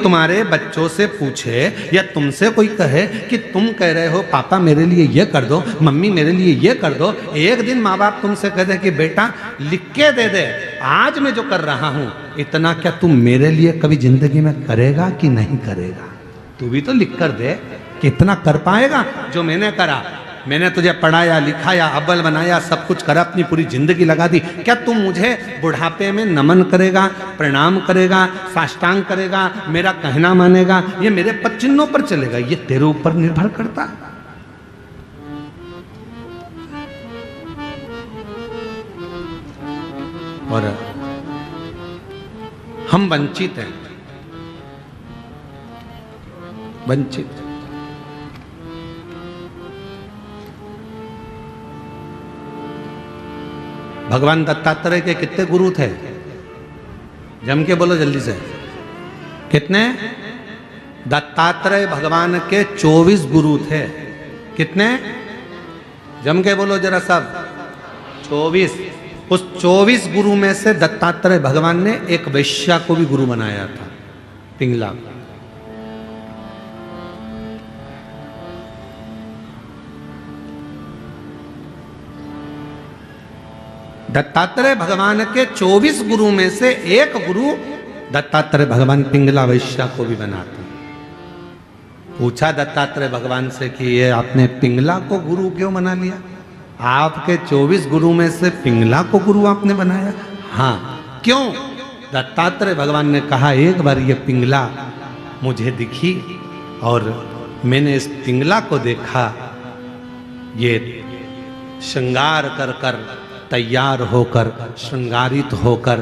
तुम्हारे बच्चों से पूछे या तुमसे कोई कहे कि तुम कह रहे हो पापा मेरे लिए ये कर दो, मम्मी मेरे लिए ये कर दो, एक दिन माँ बाप तुमसे कह दे कि बेटा लिख के दे दे, आज मैं जो कर रहा हूं इतना क्या तुम मेरे लिए कभी जिंदगी में करेगा कि नहीं करेगा? तू भी तो लिख कर दे कि इतना कर पाएगा जो मैंने करा। मैंने तुझे पढ़ाया लिखाया अव्वल बनाया सब कुछ करा, अपनी पूरी जिंदगी लगा दी, क्या तू मुझे बुढ़ापे में नमन करेगा, प्रणाम करेगा, साष्टांग करेगा, मेरा कहना मानेगा, ये मेरे पद चिन्हों पर चलेगा? ये तेरे ऊपर निर्भर करता। और हम वंचित हैं, वंचित। भगवान दत्तात्रेय के कितने गुरु थे? जम के बोलो जल्दी से, कितने? दत्तात्रेय भगवान के 24 गुरु थे। कितने? जम के बोलो जरा सब। 24। उस 24 गुरु में से दत्तात्रेय भगवान ने एक वैश्या को भी गुरु बनाया था, पिंगला। दत्तात्रेय भगवान के 24 गुरु में से एक गुरु दत्तात्रेय भगवान पिंगला वैश्या को भी बनाते। पूछा दत्तात्रेय भगवान से कि ये आपने पिंगला को गुरु क्यों बना लिया? आपके 24 गुरु में से पिंगला को गुरु आपने बनाया? हाँ, क्यों? दत्तात्रेय भगवान ने कहा एक बार ये पिंगला मुझे दिखी और मैंने इस पिंगला को देखा, ये श्रृंगार कर कर तैयार होकर श्रृंगारित होकर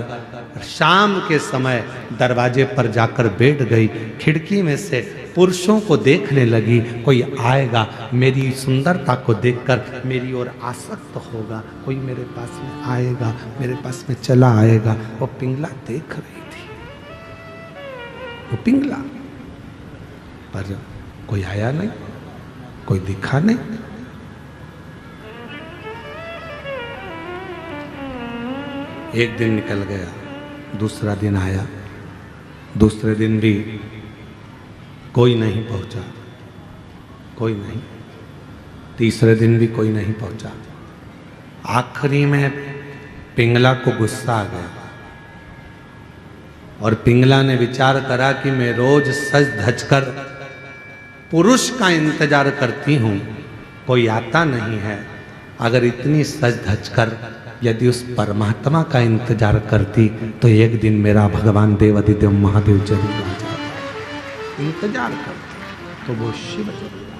शाम के समय दरवाजे पर जाकर बैठ गई, खिड़की में से पुरुषों को देखने लगी, कोई आएगा मेरी सुंदरता को देखकर मेरी ओर आसक्त होगा, कोई मेरे पास में आएगा, मेरे पास में चला आएगा। वो पिंगला देख रही थी, वो पिंगला, पर कोई आया नहीं, कोई दिखा नहीं। एक दिन निकल गया, दूसरा दिन आया, दूसरे दिन भी कोई नहीं पहुंचा, कोई नहीं, तीसरे दिन भी कोई नहीं पहुंचा। आखिरी में पिंगला को गुस्सा आ गया और पिंगला ने विचार करा कि मैं रोज सज धज कर पुरुष का इंतजार करती हूं, कोई आता नहीं है, अगर इतनी सज धज कर यदि उस परमात्मा का इंतजार करती तो एक दिन मेरा भगवान देवाधिदेव महादेव जरूर आ जाता। इंतजार करती तो वो शिव जरूर आता।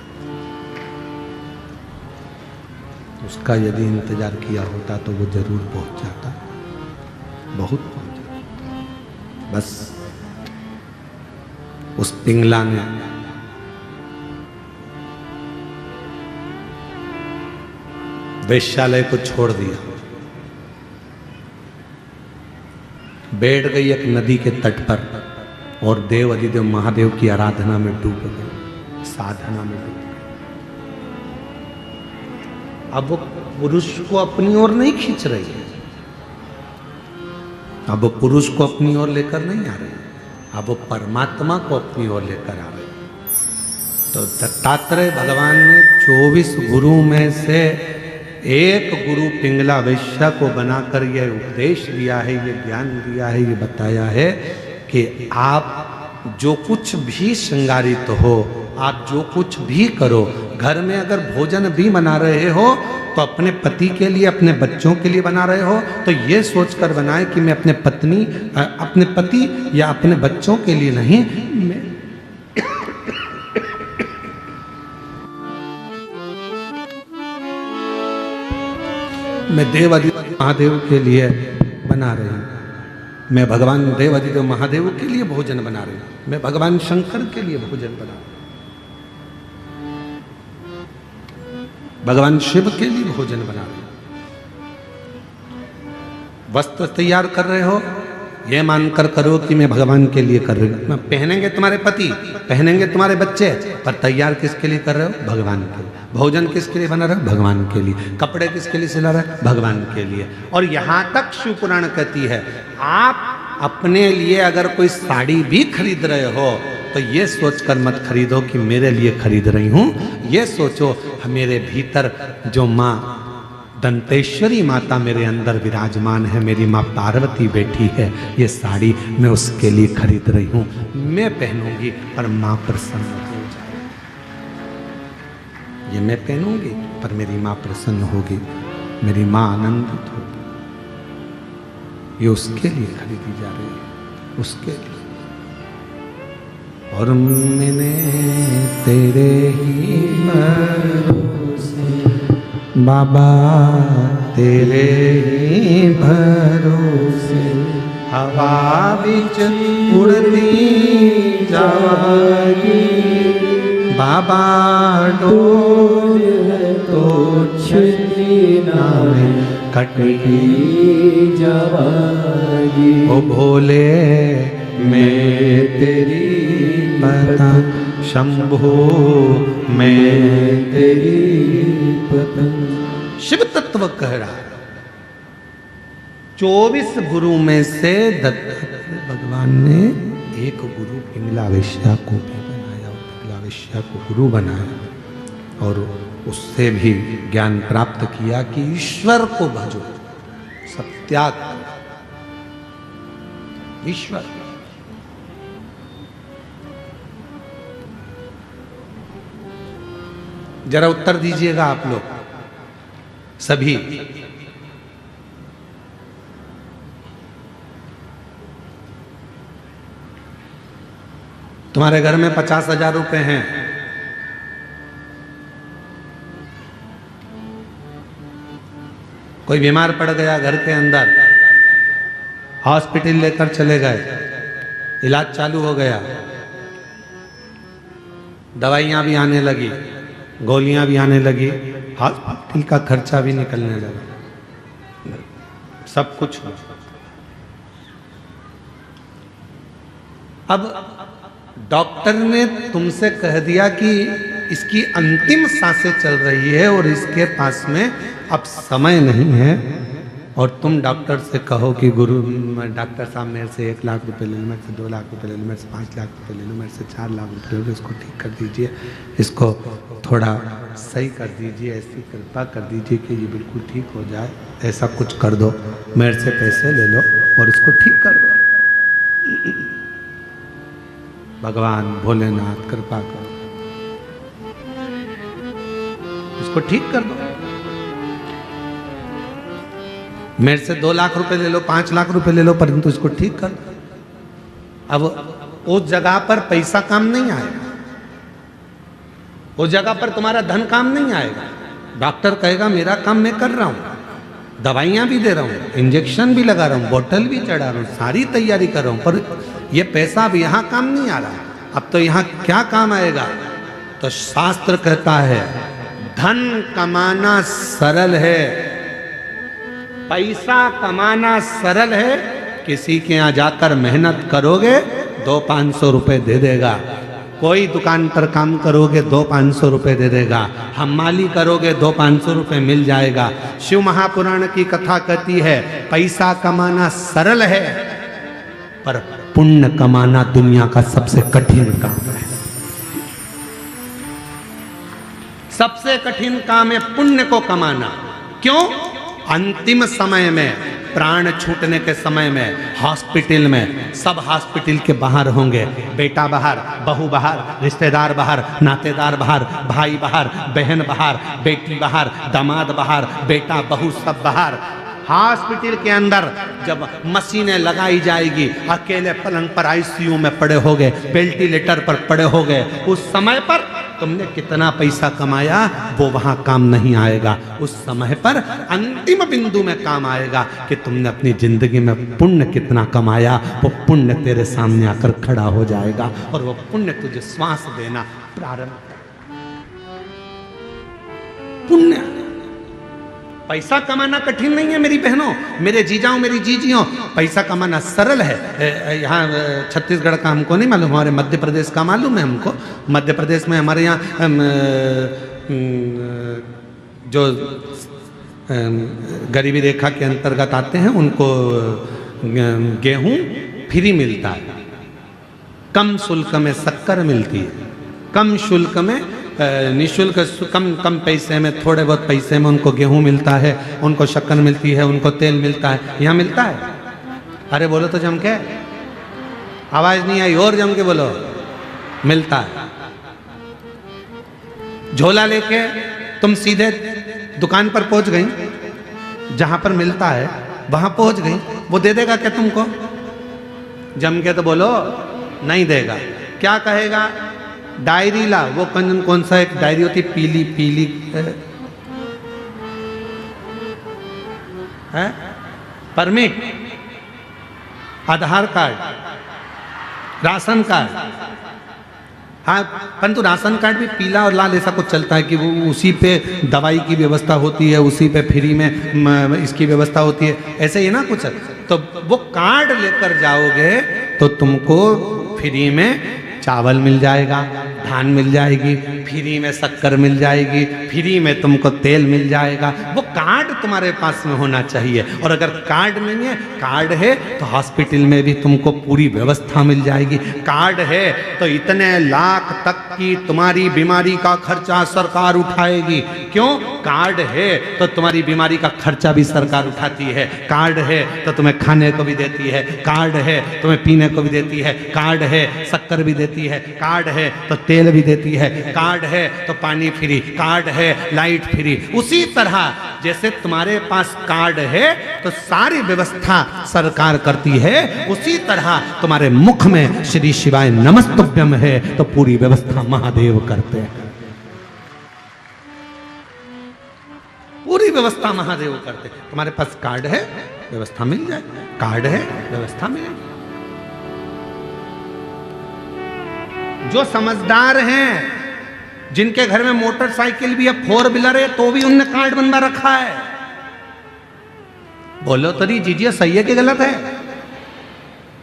उसका यदि इंतजार किया होता तो वो जरूर पहुंच जाता, बहुत पहुंच जाता। बस उस पिंगला ने वेश्यालय को छोड़ दिया, बैठ गई एक नदी के तट पर और देव अधिदेव महादेव की आराधना में डूब गई, साधना में डूब गई। अब वो पुरुष को अपनी ओर नहीं खींच रही है, अब वो पुरुष को अपनी ओर लेकर नहीं आ रही, अब वो परमात्मा को अपनी ओर लेकर आ रही। तो दत्तात्रेय भगवान ने 24 गुरु में से एक गुरु पिंगला वैश्या को बनाकर यह उपदेश दिया है, ये ज्ञान दिया है, ये बताया है कि आप जो कुछ भी श्रृंगारित हो, आप जो कुछ भी करो, घर में अगर भोजन भी बना रहे हो तो अपने पति के लिए, अपने बच्चों के लिए बना रहे हो तो ये सोचकर बनाए कि मैं अपने पत्नी, अपने पति या अपने बच्चों के लिए नहीं, मैं देवाधिदेव महादेव के लिए बना रही हूँ, मैं भगवान देवाधिदेव महादेव के लिए भोजन बना रही हूँ, मैं भगवान शंकर के लिए भोजन बना रही हूँ, भगवान शिव के लिए भोजन बना रही हूँ। वस्त्र तैयार कर रहे हो ये मानकर करो कि मैं भगवान के लिए कर रही हूँ। पहनेंगे तुम्हारे पति, पहनेंगे तुम्हारे बच्चे, पर तैयार किसके लिए कर रहे हो? भगवान के लिए। भोजन किसके लिए बना रहे हो? भगवान के लिए। कपड़े किसके लिए सिला रहे हो? भगवान के लिए। और यहाँ तक शिव पुराण कहती है, आप अपने लिए अगर कोई साड़ी भी खरीद रहे हो तो ये सोचकर मत खरीदो कि मेरे लिए खरीद रही हूं, ये सोचो मेरे भीतर जो माँ दंतेश्वरी माता मेरे अंदर विराजमान है, मेरी माँ पार्वती बैठी है, ये साड़ी मैं उसके लिए खरीद रही हूं, मैं पहनूंगी पर माँ प्रसन्न हो जाए। ये मैं पहनूंगी पर मेरी माँ प्रसन्न होगी, मेरी माँ आनंदित होगी। ये उसके लिए खरीदी जा रही है, उसके लिए। और मैंने तेरे ही भरोसे बाबा, तेरे ही भरोसे हवा बिच उड़ती जागी, बाबा डोल तो छली नावे कटकी जागी। ओ भोले मैं तेरी पतंग, शंभो मैं तेरी पतंग। शिव तत्व कह रहा है 24 गुरु में से दत्तात्रेय भगवान ने एक गुरु पिंगला वैश्या को भी बनाया, पिंगला वैश्या को गुरु बनाया और उससे भी ज्ञान प्राप्त किया कि ईश्वर को भजो, सब त्याग करो, ईश्वर। जरा उत्तर दीजिएगा आप लोग सभी। तुम्हारे घर में 50,000 रुपए हैं, कोई बीमार पड़ गया घर के अंदर, हॉस्पिटल लेकर चले गए, इलाज चालू हो गया, दवाइयां भी आने लगी, गोलियां भी आने लगी, हॉस्पिटल का खर्चा भी निकलने लगा, सब कुछ। अब डॉक्टर ने तुमसे कह दिया कि इसकी अंतिम सांसें चल रही है और इसके पास में अब समय नहीं है, और तुम डॉक्टर से कहो कि गुरु डॉक्टर साहब मेरे से 1 लाख रुपए ले लो, मेरे से 2 लाख रुपए ले लो, मेरे से 5 लाख रुपए ले लो, मेरे से 4 लाख रुपए ले लो, इसको ठीक कर दीजिए, इसको थोड़ा सही कर दीजिए, ऐसी कृपा कर दीजिए कि ये बिल्कुल ठीक हो जाए, ऐसा कुछ कर दो, मेरे से पैसे ले लो और इसको ठीक कर दो। भगवान भोलेनाथ कृपा करो, इसको ठीक कर दो, मेरे से 2 लाख रुपए ले लो, 5 लाख रुपए ले लो, परंतु इसको ठीक कर दो। अब उस जगह पर पैसा काम नहीं आएगा, उस जगह पर तुम्हारा धन काम नहीं आएगा। डॉक्टर कहेगा मेरा काम मैं कर रहा हूं, दवाइयां भी दे रहा हूं, इंजेक्शन भी लगा रहा हूं, बोतल भी चढ़ा रहा हूं, सारी तैयारी कर रहा हूं, पर ये पैसा अब यहां काम नहीं आ रहा। अब तो यहां क्या काम आएगा? तो शास्त्र कहता है धन कमाना सरल है, पैसा कमाना सरल है, किसी के यहां जाकर मेहनत करोगे 200-500 रुपए दे देगा, कोई दुकान पर काम करोगे 200-500 रुपए दे देगा, हमाली करोगे 200-500 रुपए मिल जाएगा। शिव महापुराण की कथा कहती है पैसा कमाना सरल है, पर पुण्य कमाना दुनिया का सबसे कठिन काम है। सबसे कठिन काम है पुण्य को कमाना। क्यों? अंतिम समय में, प्राण छूटने के समय में, हॉस्पिटल में, सब हॉस्पिटल के बाहर होंगे, बेटा बाहर, बहू बाहर, रिश्तेदार बाहर, नातेदार बाहर, भाई बाहर, बहन बाहर, बेटी बाहर, दामाद बाहर, बेटा बहू सब बाहर। हॉस्पिटल के अंदर जब मशीनें लगाई जाएगी, अकेले पलंग पर आईसीयू में पड़े होगे, वेंटिलेटर पर पड़े होगे, उस समय पर तुमने कितना पैसा कमाया वो वहां काम नहीं आएगा। उस समय पर अंतिम बिंदु में काम आएगा कि तुमने अपनी जिंदगी में पुण्य कितना कमाया, वो पुण्य तेरे सामने आकर खड़ा हो जाएगा और वो पुण्य तुझे श्वास देना प्रारंभ कर। पुण्य, पैसा कमाना कठिन नहीं है मेरी बहनों, मेरे जीजाओं, मेरी जीजियों, पैसा कमाना सरल है। यहाँ छत्तीसगढ़ का हमको नहीं मालूम, हमारे मध्य प्रदेश का मालूम है हमको। मध्य प्रदेश में हमारे यहाँ जो गरीबी रेखा के अंतर्गत आते हैं उनको गेहूं फ्री मिलता है, कम शुल्क में शक्कर मिलती है, कम शुल्क में निःशुल्क, कम पैसे में, थोड़े बहुत पैसे में उनको गेहूं मिलता है, उनको शक्कर मिलती है, उनको तेल मिलता है। यहाँ मिलता है? अरे बोलो तो जम के, आवाज नहीं आई, और जम के बोलो। मिलता है। झोला लेके तुम सीधे दुकान पर पहुंच गई, जहां पर मिलता है वहां पहुंच गई, वो दे देगा क्या तुमको? जम के तो बोलो, नहीं देगा। क्या कहेगा? डायरी ला। वो कौन सा एक डायरी होती, पीली पीली है, परमिट, आधार कार्ड, राशन कार्ड। हाँ, परंतु राशन कार्ड भी पीला और लाल ऐसा कुछ चलता है कि वो उसी पे दवाई की व्यवस्था होती है, उसी पे फ्री में इसकी व्यवस्था होती है, ऐसे ही ना कुछ। तो वो कार्ड लेकर जाओगे तो तुमको फ्री में चावल मिल जाएगा, धान मिल जाएगी, फ्री में शक्कर मिल जाएगी, फ्री में तुमको तेल मिल जाएगा। वो कार्ड तुम्हारे पास में होना चाहिए। और अगर कार्ड नहीं है, कार्ड है तो हॉस्पिटल में भी तुमको पूरी व्यवस्था मिल जाएगी। कार्ड है तो इतने लाख तक की तुम्हारी बीमारी का खर्चा सरकार उठाएगी। क्यों? कार्ड है तो तुम्हारी बीमारी का खर्चा भी सरकार उठाती है। कार्ड है तो तुम्हें खाने को भी देती है, कार्ड है तुम्हें पीने को भी देती है, कार्ड है शक्कर भी देती है, कार्ड है तो तेल भी देती है, कार्ड है तो पानी फ्री, कार्ड है लाइट फ्री। उसी तरह जैसे तुम्हारे पास कार्ड है तो सारी व्यवस्था सरकार करती है, उसी तरह तुम्हारे मुख में श्री शिवाय नमस्तुभ्यम है तो पूरी व्यवस्था महादेव करते हैं। पूरी व्यवस्था महादेव करते। तुम्हारे पास कार्ड है, व्यवस्था मिल जाए, कार्ड है, व्यवस्था मिलेगी। जो समझदार हैं, जिनके घर में मोटरसाइकिल भी है, 4 व्हीलर है, तो भी उनने कार्ड बनवा रखा है। बोलो तो नहीं जीजिए, सही है कि गलत है?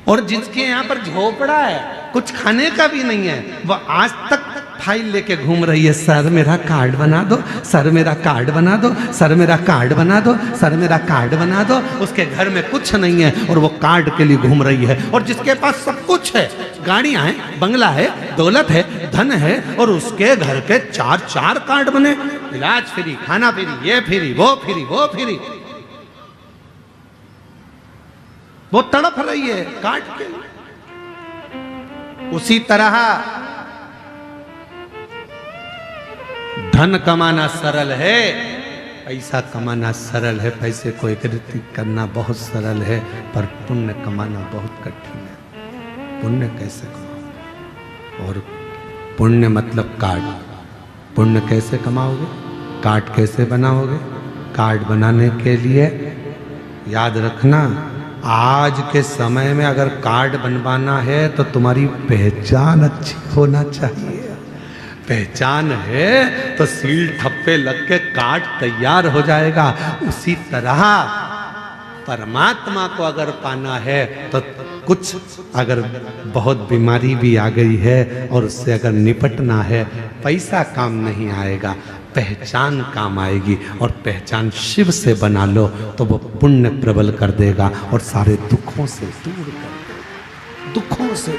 और जिसके यहाँ पर झोपड़ा है, कुछ खाने का भी नहीं है, वह आज तक फाइल लेके घूम रही है, सर मेरा कार्ड बना दो, सर मेरा कार्ड बना दो, सर मेरा कार्ड बना दो, सर मेरा कार्ड बना दो। उसके घर में कुछ नहीं है और वो कार्ड के लिए घूम रही है। और जिसके पास सब कुछ है, गाड़ियां हैं, बंगला है, दौलत है, धन है, और उसके घर के 4 कार्ड बने, इलाज फ्री, खाना फ्री, ये फ्री, वो फ्री, वो फ्री। वो तड़प रही है कार्ड के लिए। उसी तरह धन कमाना सरल है, पैसा कमाना सरल है, पैसे को एकत्रित करना बहुत सरल है, पर पुण्य कमाना बहुत कठिन है। पुण्य कैसे कमाओ? और पुण्य मतलब कार्ड। पुण्य कैसे कमाओगे? कार्ड कैसे बनाओगे? कार्ड बनाने के लिए याद रखना, आज के समय में अगर कार्ड बनवाना है तो तुम्हारी पहचान अच्छी होना चाहिए। पहचान है तो सील ठप्पे लग के कार्ड तैयार हो जाएगा। उसी तरह परमात्मा को अगर पाना है तो कुछ अगर बहुत बीमारी भी आ गई है और उससे अगर निपटना है, पैसा काम नहीं आएगा, पहचान काम आएगी। और पहचान शिव से बना लो तो वो पुण्य प्रबल कर देगा और सारे दुखों से दूर कर देगा। दुखों से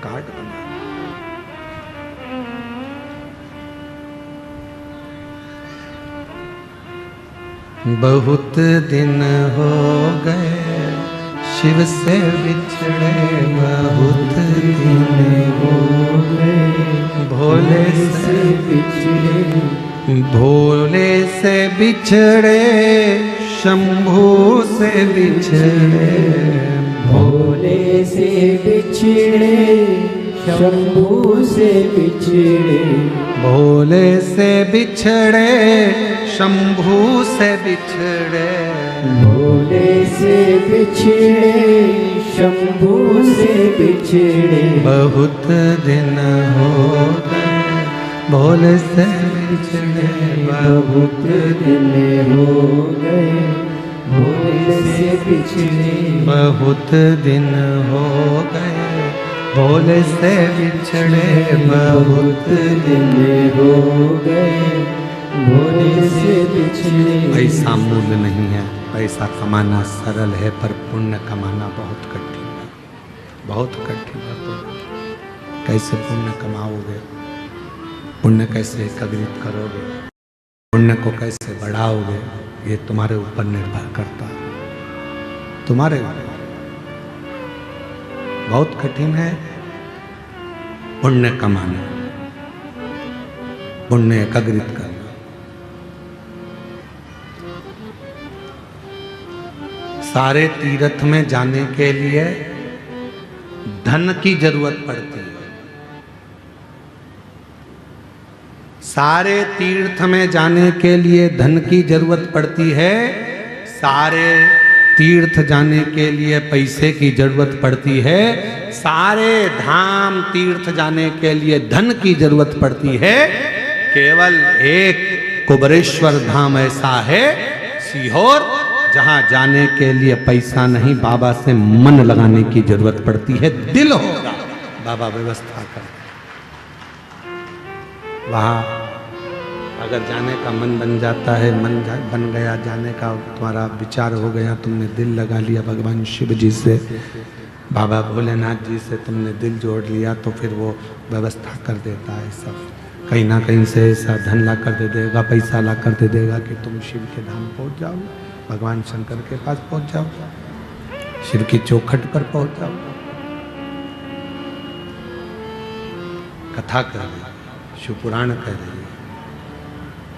कार्ड बना। बहुत दिन हो गए शिव से बिछड़े, बहुत दिन हो गए भोले से बिछड़े, भोले से बिछड़े, शंभू से बिछड़े, भोले से बिछड़े, शंभू से बिछड़े, भोले से बिछड़े, शंभू से बिछड़े, भोले से बिछड़े, शंभू से बिछड़े, बहुत दिन हो गए भोले से बिछड़े, बहुत दिन हो गए भोले से बिछड़े, बहुत दिन हो गए भोले से बिछड़े, बहुत दिन हो गए भोले से बिछड़े। पैसा मूल्य नहीं है, पैसा कमाना सरल है पर पुण्य कमाना बहुत कठिन है। बहुत कठिन है। तो कैसे पुण्य कमाओगे, पुण्य कैसे एकत्रित करोगे, पुण्य को कैसे बढ़ाओगे, ये तुम्हारे ऊपर निर्भर करता है, तुम्हारे ऊपर। बहुत कठिन है पुण्य कमाना, पुण्य एकत्रित करना। सारे तीर्थ में जाने के लिए धन की जरूरत पड़ती है। सारे तीर्थ में जाने के लिए धन की जरूरत पड़ती है। सारे तीर्थ जाने के लिए पैसे की जरूरत पड़ती है। सारे धाम तीर्थ जाने के लिए धन की जरूरत पड़ती है। केवल एक कुबेरेश्वर धाम ऐसा है सीहोर, जहां जाने के लिए पैसा नहीं, बाबा से मन लगाने की जरूरत पड़ती है। दिल होगा, बाबा व्यवस्था कर। वहां अगर जाने का मन बन जाता है, बन गया जाने का, तुम्हारा विचार हो गया, तुमने दिल लगा लिया भगवान शिव जी से, बाबा भोलेनाथ जी से तुमने दिल जोड़ लिया, तो फिर वो व्यवस्था कर देता है सब। कहीं ना कहीं से ऐसा धन ला कर दे देगा, पैसा ला कर दे देगा कि तुम शिव के धाम पहुंच जाओ, भगवान शंकर के पास पहुंच जाओ, शिव की चौखट पर पहुंच जाओ। कथा कर रही है, शिव पुराण कह रही है,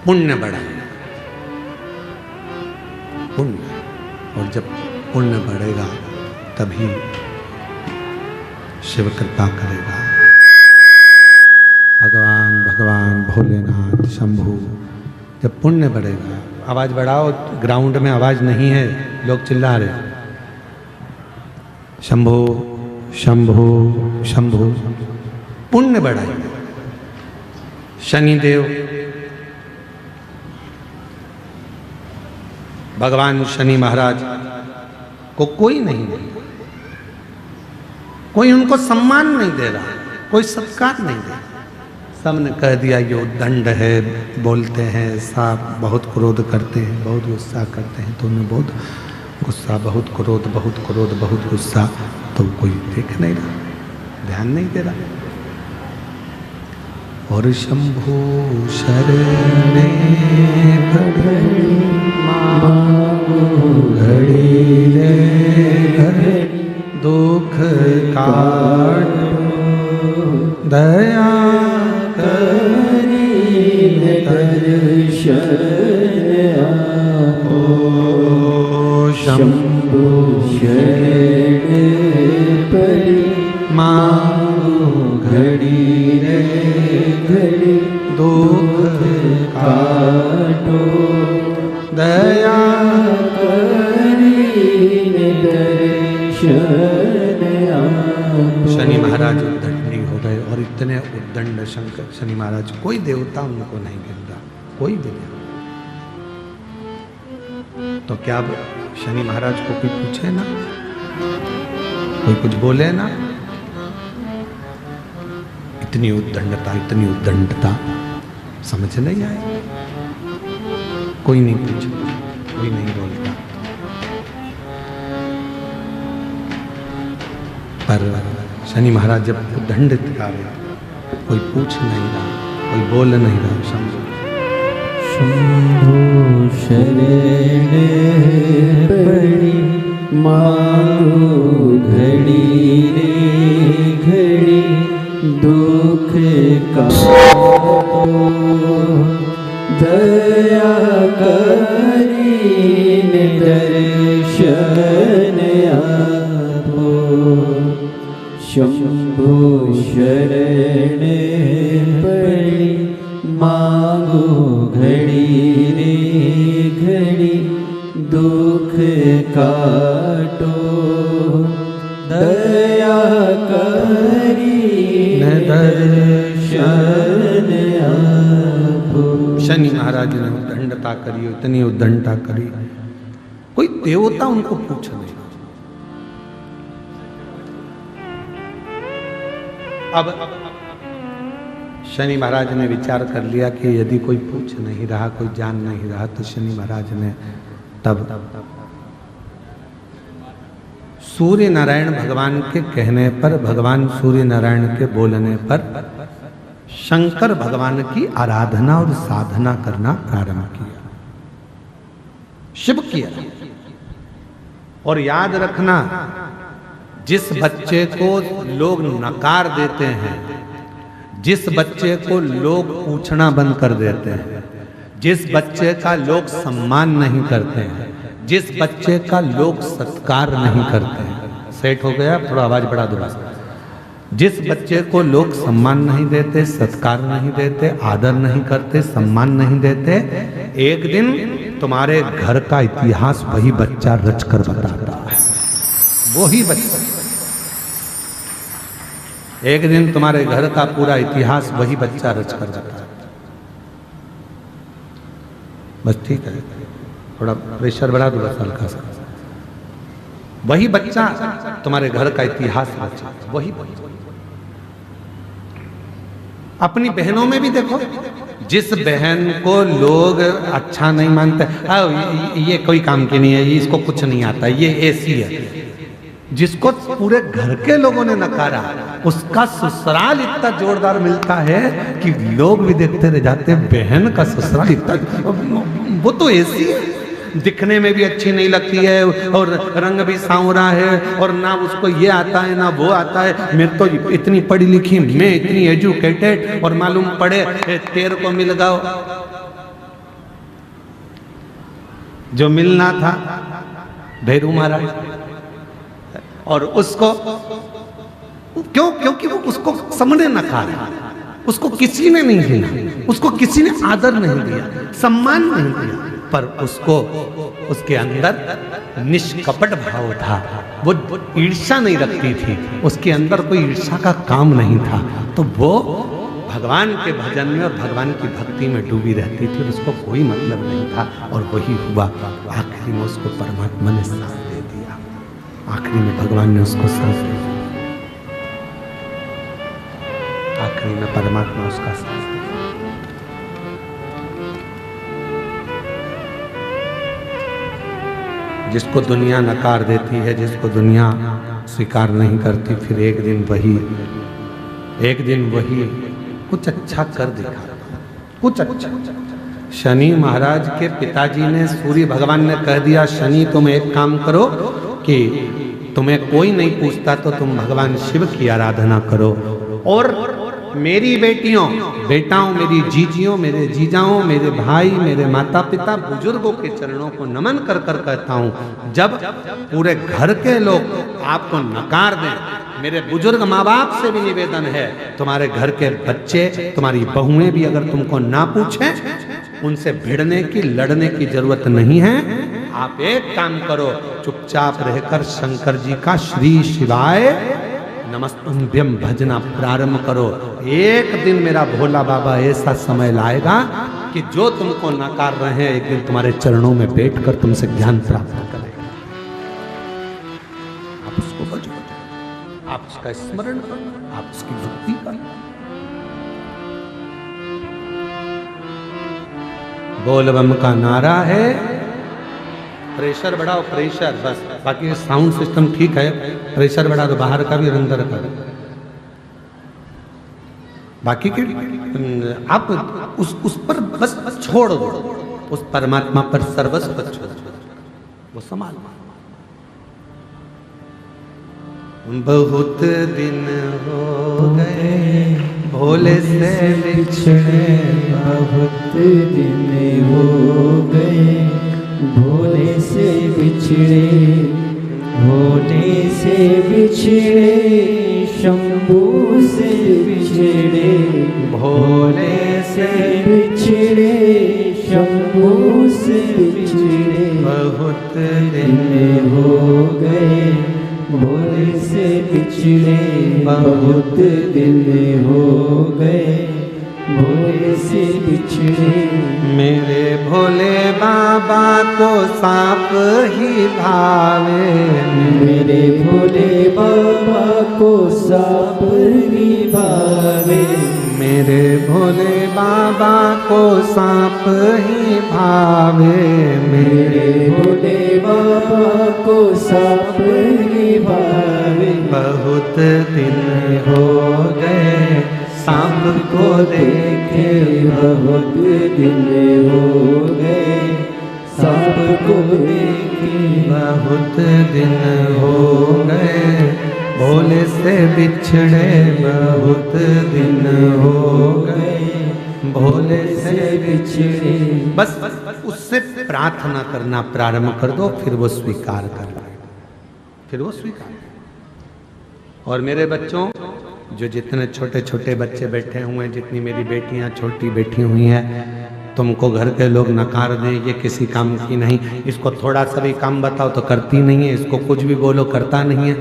पुण्य बढ़ाएगा, पुण्य। और जब पुण्य बढ़ेगा तभी शिव कृपा करेगा। भगवान भोलेनाथ शंभू, जब पुण्य बढ़ेगा। आवाज बढ़ाओ, ग्राउंड में आवाज नहीं है, लोग चिल्ला रहे। शंभू शंभू शंभू, पुण्य बढ़ाएगा। शनिदेव, भगवान शनि महाराज को कोई नहीं दे, कोई उनको सम्मान नहीं दे रहा, कोई सत्कार नहीं दे रहा। सबने कह दिया ये उद्दंड है, बोलते हैं, साफ बहुत क्रोध करते हैं, बहुत गुस्सा करते हैं, तो उन्हें बहुत गुस्सा, बहुत क्रोध, बहुत क्रोध, बहुत गुस्सा, तो कोई देख नहीं रहा, ध्यान नहीं दे रहा। और शंभु शरणे घड़ी घड़ी रे घड़ी, दुख काटो दया शंभु शरण पड़ी, मांगो घड़ी रे घड़ी, दुख काटो दया करीने दर्शन आपो। शनि महाराज उद्दंडी हो गए, और इतने उद्दंड शंकर शनि महाराज, कोई देवता उनको नहीं गिर रहा, कोई भी देवता। तो क्या शनि महाराज को कोई पूछे ना, कोई कुछ बोले ना? इतनी उद्दंडता समझ नहीं आए। कोई नहीं पूछता, कोई नहीं बोलता। पर शनि महाराज जब उद्दंडित कर रहे, कोई पूछ नहीं रहा, कोई बोल नहीं रहा। समझो, शंभु शरण पड़ी, मांगो घड़ी रे घड़ी, दुख काटो दया करीने दर्शन आपो। शंभु शरण पड़ी, मांगो घड़ी रे घड़ी, दुख काटो दया करीने दर्शन आपो। शनि महाराज ने उद्दंडता करी, इतनी उद्दंडता करी, कोई देवता उनको पूछ नहीं। अब शनि महाराज ने विचार कर लिया कि यदि कोई पूछ नहीं रहा, कोई जान नहीं रहा, तो शनि महाराज ने तब सूर्य नारायण भगवान के कहने पर, भगवान सूर्य नारायण के बोलने पर शंकर भगवान की आराधना और साधना करना प्रारंभ किया, शिव किया। और याद रखना, जिस बच्चे को लोग नकार देते हैं, जिस बच्चे को लोग पूछना बंद कर देते हैं, जिस बच्चे का लोग सम्मान नहीं करते हैं, जिस बच्चे का लोग सत्कार नहीं करते हैं, सेट हो गया, थोड़ा आवाज बढ़ा दो। जिस बच्चे को लोग सम्मान नहीं देते, सत्कार नहीं देते, आदर नहीं करते, सम्मान नहीं देते, एक दिन तुम्हारे घर का इतिहास वही बच्चा रच कर बताता है। वही बच्चा, एक दिन तुम्हारे घर का पूरा इतिहास वही बच्चा रच कर बताता है। बस ठीक है, थोड़ा प्रेशर बढ़ा दो बस हल्का सा। वही बच्चा तुम्हारे घर का इतिहास रचा, वही बच्चा। अपनी बहनों में भी देखो, जिस बहन को लोग अच्छा नहीं मानते, ये कोई काम की नहीं है, इसको कुछ नहीं आता, ये ऐसी है, जिसको पूरे घर के लोगों ने नकारा, उसका ससुराल इतना जोरदार मिलता है कि लोग भी देखते रह जाते हैं। बहन का ससुराल इतना, वो तो ऐसी है, दिखने में भी अच्छी नहीं लगती है, और रंग भी सांवरा है, और ना उसको ये आता है ना वो आता है। मैं तो इतनी पढ़ी लिखी, मैं इतनी एजुकेटेड, और मालूम पड़े तेरे को मिल गया जो मिलना था भैरू महाराज। और उसको क्यों? क्योंकि वो उसको सामने नकारा, उसको किसी ने नहीं दिया, उसको किसी ने आदर नहीं दिया, सम्मान नहीं दिया, पर उसको उसके अंदर निष्कपट भाव था, वो ईर्ष्या नहीं रखती थी, उसके अंदर कोई ईर्ष्या का काम नहीं था। तो वो भगवान के भजन में और भगवान की भक्ति में डूबी रहती थी, और उसको कोई मतलब नहीं था। और वही हुआ, आखिरी में उसको परमात्मा ने साथ दे दिया, आखिरी में भगवान ने उसको साथ दे दिया, आखिरी में परमात्मा उसका साथ दे दिया। जिसको दुनिया नकार देती है, जिसको दुनिया स्वीकार नहीं करती, फिर एक दिन वही कुछ अच्छा कर दिखाता, कुछ अच्छा। शनि महाराज के पिताजी ने, सूर्य भगवान ने कह दिया, शनि तुम एक काम करो कि तुम्हें कोई नहीं पूछता तो तुम भगवान शिव की आराधना करो, और मेरी बेटियों बेटाओं, मेरी जीजियों, मेरे जीजाओं, मेरे भाई, मेरे माता पिता, बुजुर्गों के चरणों को नमन कर कर कहता हूँ, जब पूरे घर के लोग आपको नकार दें, मेरे बुजुर्ग माँ बाप से भी निवेदन है, तुम्हारे घर के बच्चे, तुम्हारी बहुएं भी अगर तुमको ना पूछें, उनसे भिड़ने की, लड़ने की जरूरत नहीं है। आप एक काम करो, चुपचाप रहकर शंकर जी का श्री शिवाय नमस्तुभ्यम भजना प्रारंभ करो। एक दिन मेरा भोला बाबा ऐसा समय लाएगा कि जो तुमको नकार रहे हैं, एक दिन तुम्हारे चरणों में बैठकर तुमसे ज्ञान प्राप्त करेगा। आप उसको भजो, आप उसका स्मरण करो, आप उसकी भक्ति करो। बोल बम का नारा है, प्रेशर बढ़ाओ, प्रेशर बस, बाकी साउंड सिस्टम ठीक है, प्रेशर बढ़ा दो, बाहर का भी और अंदर का। बाकी के आप उस पर बस छोड़ दो, उस परमात्मा पर सर्वस्व छोड़ दो, वो संभाल। बहुत दिन हो गए भोले से बिछड़े, बहुत दिन हो गए भोले से बिछड़े, भोले से बिछड़े, शंभू से बिछड़े, भोले से बिछड़े, शंभू से बिछड़े, बहुत दिन हो गए भोले से बिछड़े, बहुत दिन हो गए भोले से बिछड़े। मेरे भोले बाबा को सांप ही भावे, मेरे भोले बाबा को सांप ही भावे, मेरे भोले बाबा को सांप ही भावे, मेरे भोले बाबा को साप निभावे, बहुत दिन हो गए सांप को देखे बहुत दिन हो गए, सांप को देखे बहुत दिन हो गए, भोले से बिछड़े बहुत दिन हो गए, भोले से बिछड़े। बस उससे प्रार्थना करना प्रारंभ कर दो, फिर वो स्वीकार कर लेगा, फिर वो स्वीकार। और मेरे बच्चों, जो जितने छोटे छोटे बच्चे बैठे हुए हैं, जितनी मेरी बेटियां छोटी बैठी हुई हैं, तुमको घर के लोग नकार दें ये किसी काम की नहीं, इसको थोड़ा सा भी काम बताओ तो करती नहीं है, इसको कुछ भी बोलो करता नहीं है,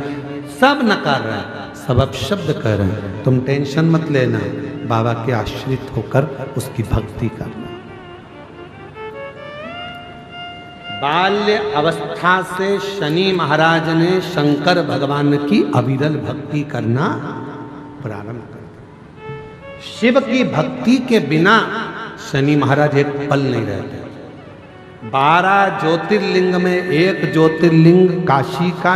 सब नकार रहे हैं, सब अपशब्द कह रहे हैं। तुम टेंशन मत लेना, बाबा के आश्रित होकर उसकी भक्ति करना। बाल्य अवस्था से शनि महाराज ने शंकर भगवान की अविरल भक्ति करना प्रारंभ कर दिया। शिव की भक्ति के बिना शनि महाराज एक पल नहीं रहते। 12 ज्योतिर्लिंग में एक ज्योतिर्लिंग काशी का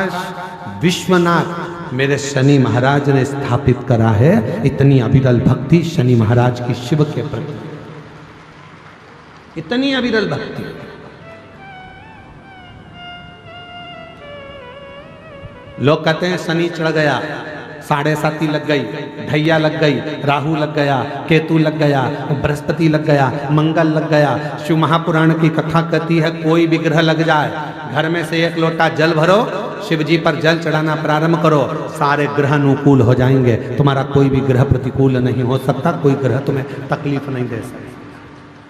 विश्वनाथ मेरे शनि महाराज ने स्थापित करा है। इतनी अविरल भक्ति शनि महाराज की शिव के प्रति, इतनी अविरल भक्ति। लोग कहते हैं शनि चढ़ गया, 7.5 लग गई, ढैया लग गई, राहु लग गया, केतु लग गया, बृहस्पति लग गया, मंगल लग गया। शिव महापुराण की कथा कहती है कोई भी ग्रह लग जाए, घर में से 1 लोटा जल भरो, शिव जी पर जल चढ़ाना प्रारंभ करो, सारे ग्रह अनुकूल हो जाएंगे। तुम्हारा कोई भी ग्रह प्रतिकूल नहीं हो सकता, कोई ग्रह तुम्हें तकलीफ नहीं दे सकता,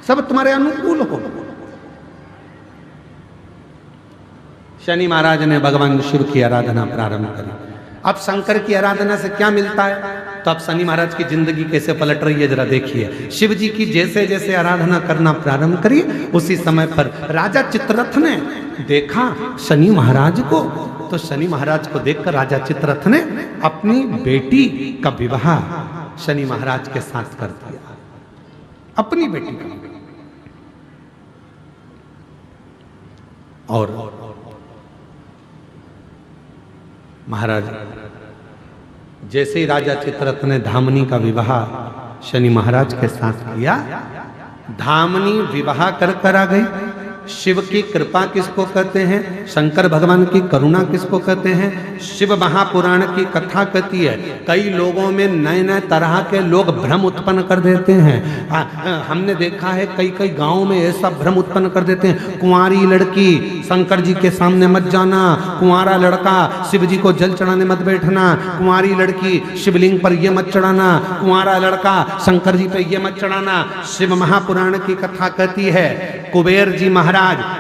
सब तुम्हारे अनुकूल हो। शनि महाराज ने भगवान शिव की आराधना प्रारंभ करी। अब शंकर की आराधना से क्या मिलता है, तो अब शनि महाराज की जिंदगी कैसे पलट रही है जरा देखिए। शिव जी की जैसे जैसे आराधना करना प्रारंभ करी, उसी समय पर राजा चित्ररथ ने देखा शनि महाराज को, तो शनि महाराज को देखकर राजा चित्ररथ ने अपनी बेटी का विवाह शनि महाराज के साथ कर दिया, अपनी बेटी का। और महाराज जैसे ही राजा चित्ररथ ने धामनी का विवाह शनि महाराज के साथ किया, धामनी विवाह कर आ गई। शिव की कृपा किसको कहते हैं, शंकर भगवान की करुणा किसको कहते हैं, शिव महापुराण की कथा कहती है। कई लोगों में नए नए तरह के लोग भ्रम उत्पन्न कर देते हैं। हमने देखा है कई कई गांवों में ऐसा भ्रम उत्पन्न कर देते हैं, कुंवारी लड़की शंकर जी के सामने मत जाना, कुंवारा लड़का शिव जी को जल चढ़ाने मत बैठना, कुंवारी लड़की शिवलिंग पर ये मत चढ़ाना, कुंवारा लड़का शंकर जी पे ये मत चढ़ाना। शिव महापुराण की कथा कहती है कुबेर जी महाराज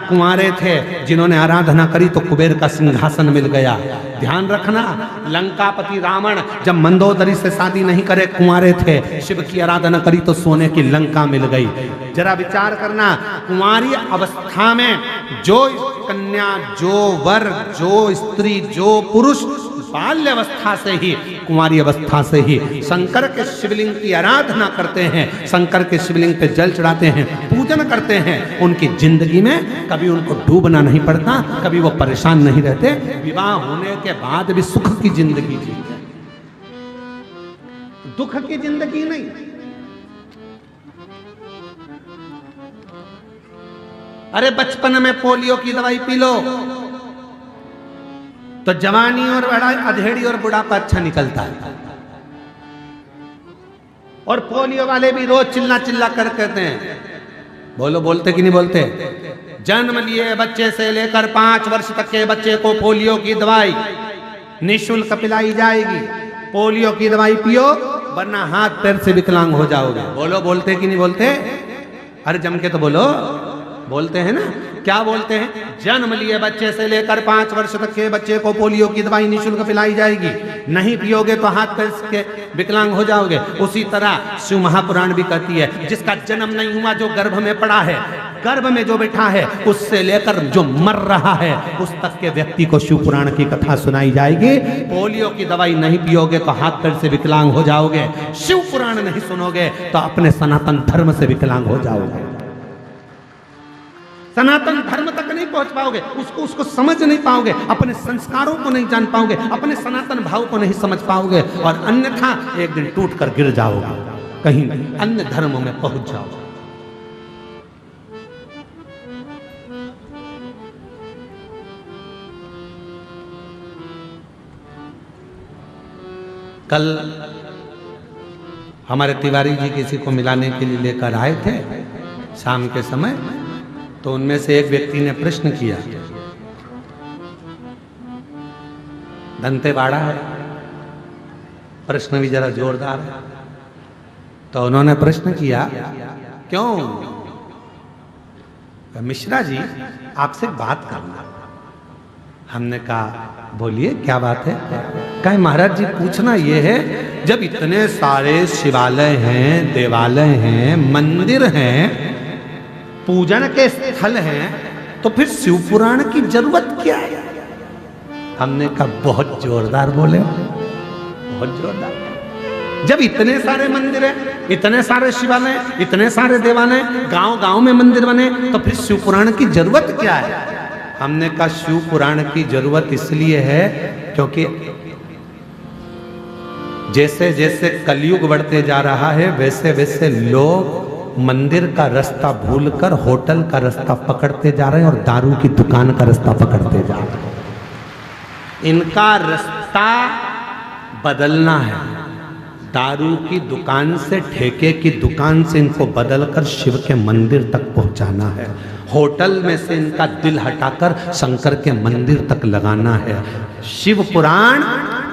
कुंवारे थे, जिन्होंने आराधना करी तो कुबेर का सिंहासन मिल गया। ध्यान रखना, लंकापति रावण जब मंदोदरी से शादी नहीं करे, कुंवारे थे, शिव की आराधना करी तो सोने की लंका मिल गई। जरा विचार करना, कुंवारी अवस्था में जो कन्या, जो वर, जो स्त्री, जो पुरुष बाल्य अवस्था से ही, कुंवारी अवस्था से ही शंकर के शिवलिंग की आराधना करते हैं, शंकर के शिवलिंग पे जल चढ़ाते हैं, पूजन करते हैं, उनकी जिंदगी में कभी उनको डूबना नहीं पड़ता, कभी वो परेशान नहीं रहते। विवाह होने के बाद भी सुख की जिंदगी जीते, दुख की जिंदगी नहीं। अरे बचपन में पोलियो की दवाई पी लो तो जवानी और बड़ा अधेड़ी और बुढ़ापा अच्छा निकलता है। और पोलियो वाले भी रोज चिल्ला चिल्ला कर कहते हैं, बोलो बोलते कि नहीं बोलते, जन्म लिए बच्चे से लेकर 5 वर्ष तक के बच्चे को पोलियो की दवाई निःशुल्क पिलाई जाएगी। पोलियो की दवाई पियो वरना हाथ पैर से विकलांग हो जाओगे। बोलो बोलते कि नहीं बोलते, अरे जम के तो बोलो, बोलते हैं ना। क्या बोलते हैं, जन्म लिए बच्चे से लेकर 5 वर्ष तक के बच्चे को पोलियो की दवाई निःशुल्क पिलाई जाएगी, नहीं पियोगे तो हाथ पैर के विकलांग हो जाओगे। उसी तरह शिव महापुराण भी कहती है, जिसका जन्म नहीं हुआ, जो गर्भ में पड़ा है, गर्भ में जो बैठा है, उससे लेकर जो मर रहा है उस तक के व्यक्ति को शिव पुराण की कथा सुनाई जाएगी। पोलियो की दवाई नहीं पियोगे तो हाथ पैर से विकलांग हो जाओगे, शिव पुराण नहीं सुनोगे तो अपने सनातन धर्म से विकलांग हो जाओगे। सनातन धर्म तक नहीं पहुंच पाओगे, उसको समझ नहीं पाओगे, अपने संस्कारों को नहीं जान पाओगे, अपने सनातन भाव को नहीं समझ पाओगे, और अन्यथा एक दिन टूट कर गिर जाओगे, कहीं अन्य धर्मों में पहुंच जाओगे। कल हमारे तिवारी जी किसी को मिलाने के लिए लेकर आए थे शाम के समय, तो उनमें से एक व्यक्ति ने प्रश्न किया, दंतेवाड़ा है, प्रश्न भी जरा जोरदार है। तो उन्होंने प्रश्न किया, क्यों? मिश्रा जी आपसे बात करना। हमने कहा बोलिए क्या बात है? कहे महाराज जी पूछना ये है, जब इतने सारे शिवालय हैं, देवालय हैं, मंदिर हैं, पूजन के स्थल हैं, तो फिर शिव पुराण की जरूरत क्या है? हमने कहा बहुत जोरदार बोले, बहुत जोरदार। जब इतने सारे मंदिर हैं, इतने सारे शिवालय, इतने सारे देवालय, गांव गांव में मंदिर बने, तो फिर शिव पुराण की जरूरत क्या है? हमने कहा शिव पुराण की जरूरत इसलिए है क्योंकि जैसे जैसे कलयुग बढ़ते जा रहा है, वैसे वैसे लोग मंदिर का रास्ता भूलकर होटल का रास्ता पकड़ते जा रहे हैं और दारू की दुकान का रास्ता पकड़ते जा रहे हैं। इनका रास्ता बदलना है, दारू की दुकान से, ठेके की दुकान से इनको बदलकर शिव के मंदिर तक पहुंचाना है। होटल में से इनका दिल हटाकर शंकर के मंदिर तक लगाना है। शिव पुराण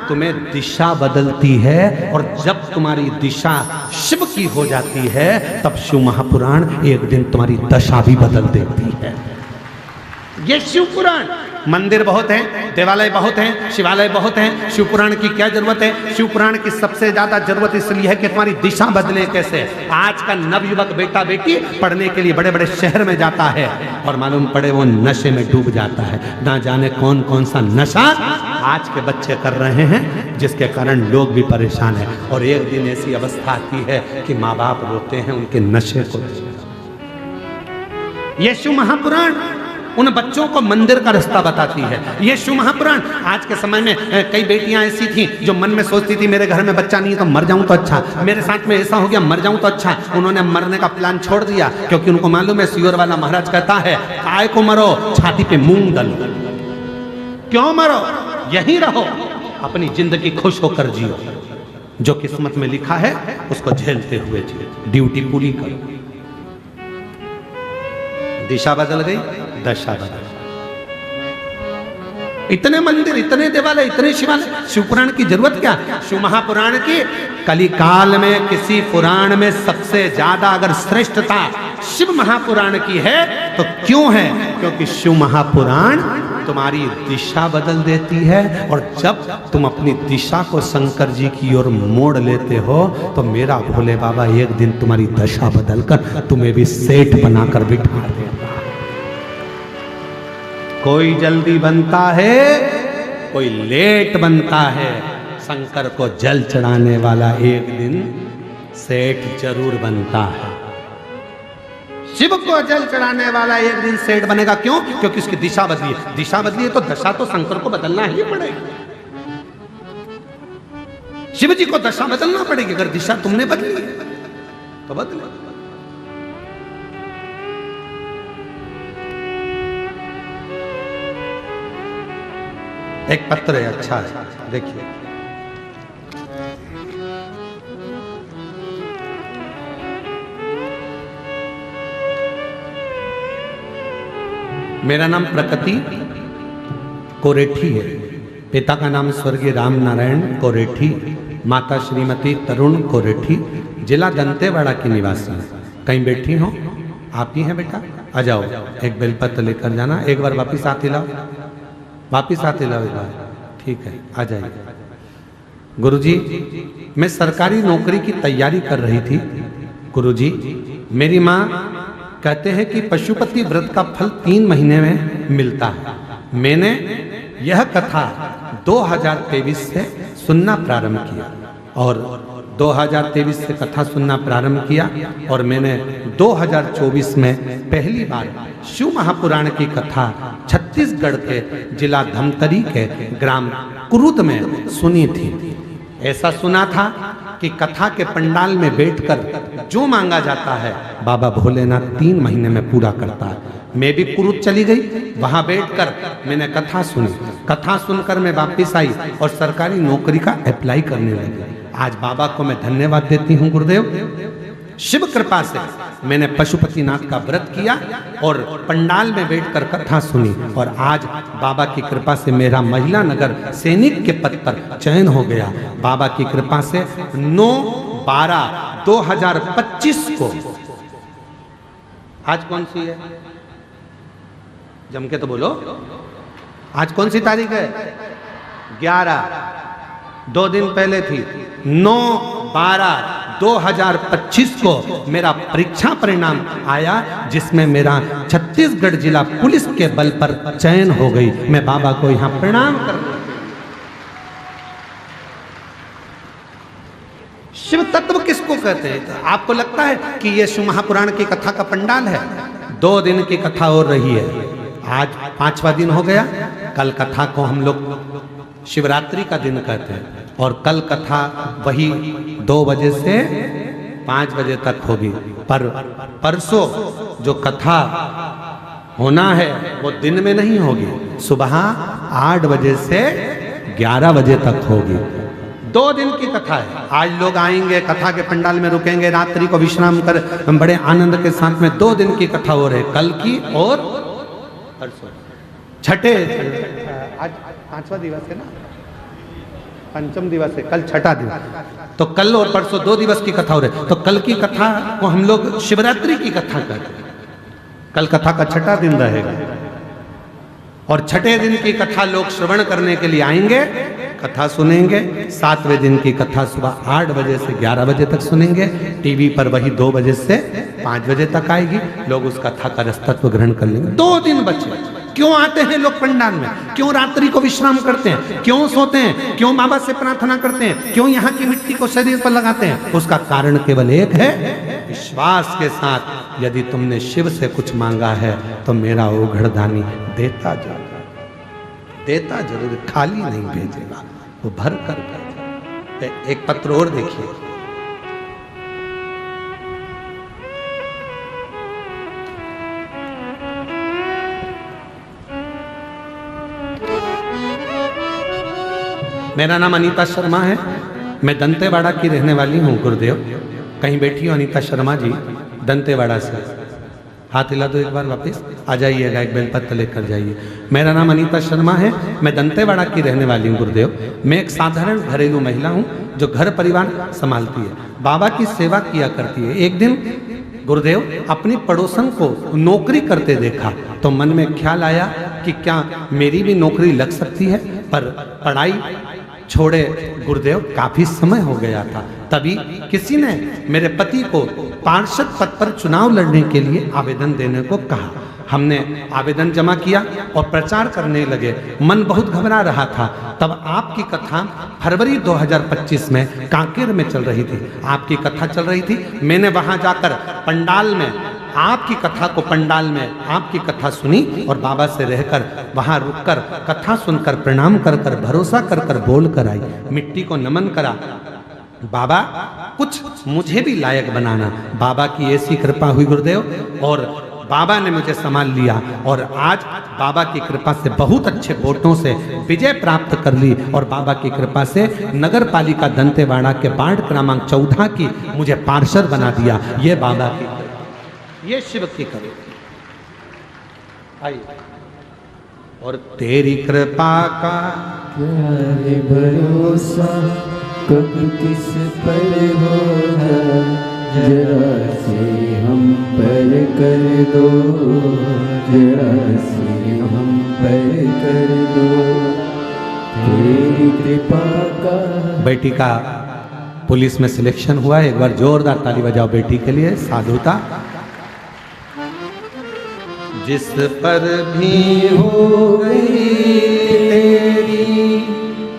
तुम्हें दिशा बदलती है, और जब तुम्हारी दिशा शिव की हो जाती है, तब शिव महापुराण एक दिन तुम्हारी दशा भी बदल देती है। ये शिव पुराण, मंदिर बहुत हैं, देवालय बहुत हैं, शिवालय बहुत हैं, शिव पुराण की क्या जरूरत है? शिव पुराण की सबसे ज्यादा जरूरत इसलिए है कि तुम्हारी दिशा बदले कैसे। आज का नवयुवक बेटा बेटी पढ़ने के लिए बड़े बड़े शहर में जाता है, और मालूम पड़े वो नशे में डूब जाता है। ना जाने कौन कौन सा नशा आज के बच्चे कर रहे हैं, जिसके कारण लोग भी परेशान हैं, और एक दिन ऐसी अवस्था आती है कि माँ बाप रोते हैं उनके नशे को। ये शिव महापुराण उन बच्चों को मंदिर का रास्ता बताती है। ये शिव महापुराण, आज के समय में कई बेटियां ऐसी थी जो मन में सोचती थी मेरे घर में बच्चा नहीं है तो मर जाऊं तो अच्छा, मेरे साथ में ऐसा हो गया मर जाऊं तो अच्छा। उन्होंने मरने का प्लान छोड़ दिया, क्योंकि उनको मालूम है सियोर वाला महाराज कहता है काय को मरो, छाती पे मूंग दलो। क्यों मरो, यहीं रहो, अपनी जिंदगी खुश होकर जियो, जो किस्मत में लिखा है उसको झेलते हुए जियो, ड्यूटी पूरी करो। दिशा बदल गई, दशा बदल। इतने मंदिर, इतने देवालय, इतने शिवालय, शिव पुराण की जरूरत क्या? शिव महापुराण की कली काल में किसी पुराण में सबसे ज्यादा अगर श्रेष्ठता शिव महापुराण की है तो क्यों है? क्योंकि शिव महापुराण तुम्हारी दिशा बदल देती है, और जब तुम अपनी दिशा को शंकर जी की ओर मोड़ लेते हो तो मेरा भोले बाबा एक दिन तुम्हारी दशा बदलकर तुम्हें भी सेठ बनाकर बिठा देगा। कोई जल्दी बनता है, कोई लेट बनता है, शंकर को जल चढ़ाने वाला एक दिन सेठ जरूर बनता है। शिव को जल चढ़ाने वाला एक दिन सेठ बनेगा। क्यों? क्योंकि उसकी दिशा बदली है। दिशा बदली है तो दशा तो शंकर को बदलना ही पड़ेगी। शिव जी को दशा बदलना पड़ेगी। अगर दिशा तुमने बदली तो बदले। एक पत्र है, अच्छा है, देखिए। मेरा नाम प्रकृति कोरेठी है। पिता का नाम स्वर्गीय राम नारायण कोरेठी, माता श्रीमती तरुण कोरेठी, जिला दंतेवाड़ा की निवासी है। कहीं बैठी हो? आप ही हैं बेटा? आ जाओ, एक बेलपत्र लेकर जाना। एक बार वापिस आते लाओ, वापिस आते लाओ एक बार। ठीक है, आ जाइए। गुरुजी, मैं सरकारी नौकरी की तैयारी कर रही थी। गुरुजी, मेरी माँ कहते हैं कि पशुपति व्रत का फल 3 महीने में मिलता है। मैंने यह कथा 2023 से सुनना प्रारंभ किया और 2023 से कथा सुनना प्रारंभ किया और मैंने 2024 में पहली बार शिव महापुराण की कथा छत्तीसगढ़ के जिला धमतरी के ग्राम कुरुद में सुनी थी। ऐसा सुना था कि कथा के पंडाल में बैठकर जो मांगा जाता है बाबा भोलेनाथ 3 महीने में पूरा करता है। मैं भी कुरुद चली गई, वहां बैठकर मैंने कथा सुनी। कथा सुनकर मैं वापिस आई और सरकारी नौकरी का अप्लाई करने लगी। आज बाबा को मैं धन्यवाद देती हूँ गुरुदेव। शिव कृपा से मैंने पशुपतिनाथ का व्रत किया और पंडाल में बैठकर कथा सुनी और आज बाबा की कृपा से मेरा महिला नगर सैनिक के पद पर चयन हो गया। बाबा की कृपा से 9/12/2025 को, आज कौन सी है, जम के तो बोलो, आज कौन सी तारीख है? 11, 2 दिन पहले थी। 9/12/2025 को मेरा परीक्षा परिणाम आया जिसमें मेरा छत्तीसगढ़ जिला पुलिस के बल पर चयन हो गई। मैं बाबा को यहां प्रणाम कर, शिव तत्व किसको कहते हैं? तो आपको लगता है कि यह शिव महापुराण की कथा का पंडाल है? 2 दिन की कथा हो रही है, आज 5वां दिन हो गया। कल कथा को हम लोग शिवरात्रि का दिन कहते हैं और कल कथा वही 2 बजे से 5 बजे तक होगी। पर परसों जो कथा होना है वो दिन में नहीं होगी, सुबह 8 बजे से 11 बजे तक होगी। 2 दिन की कथा है। आज लोग आएंगे, कथा के पंडाल में रुकेंगे, रात्रि को विश्राम कर बड़े आनंद के साथ में 2 दिन की कथा हो रही है, कल की और परसों। छठे, आज 5वां दिवस है ना, पंचम दिवस है, कल 6ठा दिवस, तो कल और परसों 2 दिवस की कथा हो रही है। तो कल की कथा को हम लोग शिवरात्रि की कथा कहते हैं। कल कथा का 6ठा दिन रहेगा और 6ठे दिन की कथा लोग श्रवण करने के लिए आएंगे, कथा सुनेंगे। 7वें दिन की कथा सुबह 8 बजे से 11 बजे तक सुनेंगे। टीवी पर वही 2 बजे से 5 बजे तक आएगी, लोग उस कथा का रसतत्व ग्रहण कर लेंगे। 2 दिन बचे। क्यों आते हैं लोग पंडाल में? क्यों रात्रि को विश्राम करते हैं? क्यों सोते हैं? क्यों बाबा से प्रार्थना करते हैं? क्यों यहाँ की मिट्टी को शरीर पर लगाते हैं? उसका कारण केवल एक है, विश्वास के साथ यदि तुमने शिव से कुछ मांगा है तो मेरा ओघड़दानी देता जाएगा, देता जरूर, खाली नहीं भेजेगा, वो भर कर भेजेगा। एक पत्र और देखिए, मेरा नाम अनीता शर्मा है, मैं दंतेवाड़ा की रहने वाली हूँ गुरुदेव। कहीं बैठी हो अनीता शर्मा जी दंतेवाड़ा से? हाथ हिला दो एक बार, वापस आ जाइएगा, एक बेलपत्र लेकर जाइए। मेरा नाम अनीता शर्मा है, मैं दंतेवाड़ा की रहने वाली हूँ गुरुदेव। मैं एक साधारण घरेलू महिला हूँ जो घर परिवार संभालती है, बाबा की सेवा किया करती है। एक दिन गुरुदेव अपनी पड़ोसन को नौकरी करते देखा तो मन में ख्याल आया कि क्या मेरी भी नौकरी लग सकती है। पर पढ़ाई छोड़े गुरुदेव काफी समय हो गया था, तभी किसी ने मेरे पति को पार्षद पद पर चुनाव लड़ने के लिए आवेदन देने को कहा। हमने आवेदन जमा किया और प्रचार करने लगे। मन बहुत घबरा रहा था। तब आपकी कथा फरवरी 2025 में कांकेर में चल रही थी, आपकी कथा चल रही थी। मैंने वहां जाकर पंडाल में आपकी कथा को, पंडाल में आपकी कथा सुनी और बाबा से रहकर वहां रुककर कथा सुनकर प्रणाम कर कर, भरोसा कर कर बोल कर आई, मिट्टी को नमन करा। बाबा कुछ मुझे भी लायक बनाना। बाबा की ऐसी कृपा हुई गुरुदेव और बाबा ने मुझे संभाल लिया और आज बाबा की कृपा से बहुत अच्छे वोटों से विजय प्राप्त कर ली और बाबा की कृपा से नगर पालिका दंतेवाड़ा के वार्ड क्रमांक 14 की मुझे पार्षद बना दिया। ये बाबा की, ये शिव की कृपा। आइए, और तेरी कृपा का क्या है भरोसा, कब किस पर होगा, जरा से हम पर कर दो, जरा से हम पर कर दो, तेरी कृपा का। बेटी का पुलिस में सिलेक्शन हुआ है, एक बार जोरदार ताली बजाओ बेटी के लिए। साधुता जिस पर भी हो गई तेरी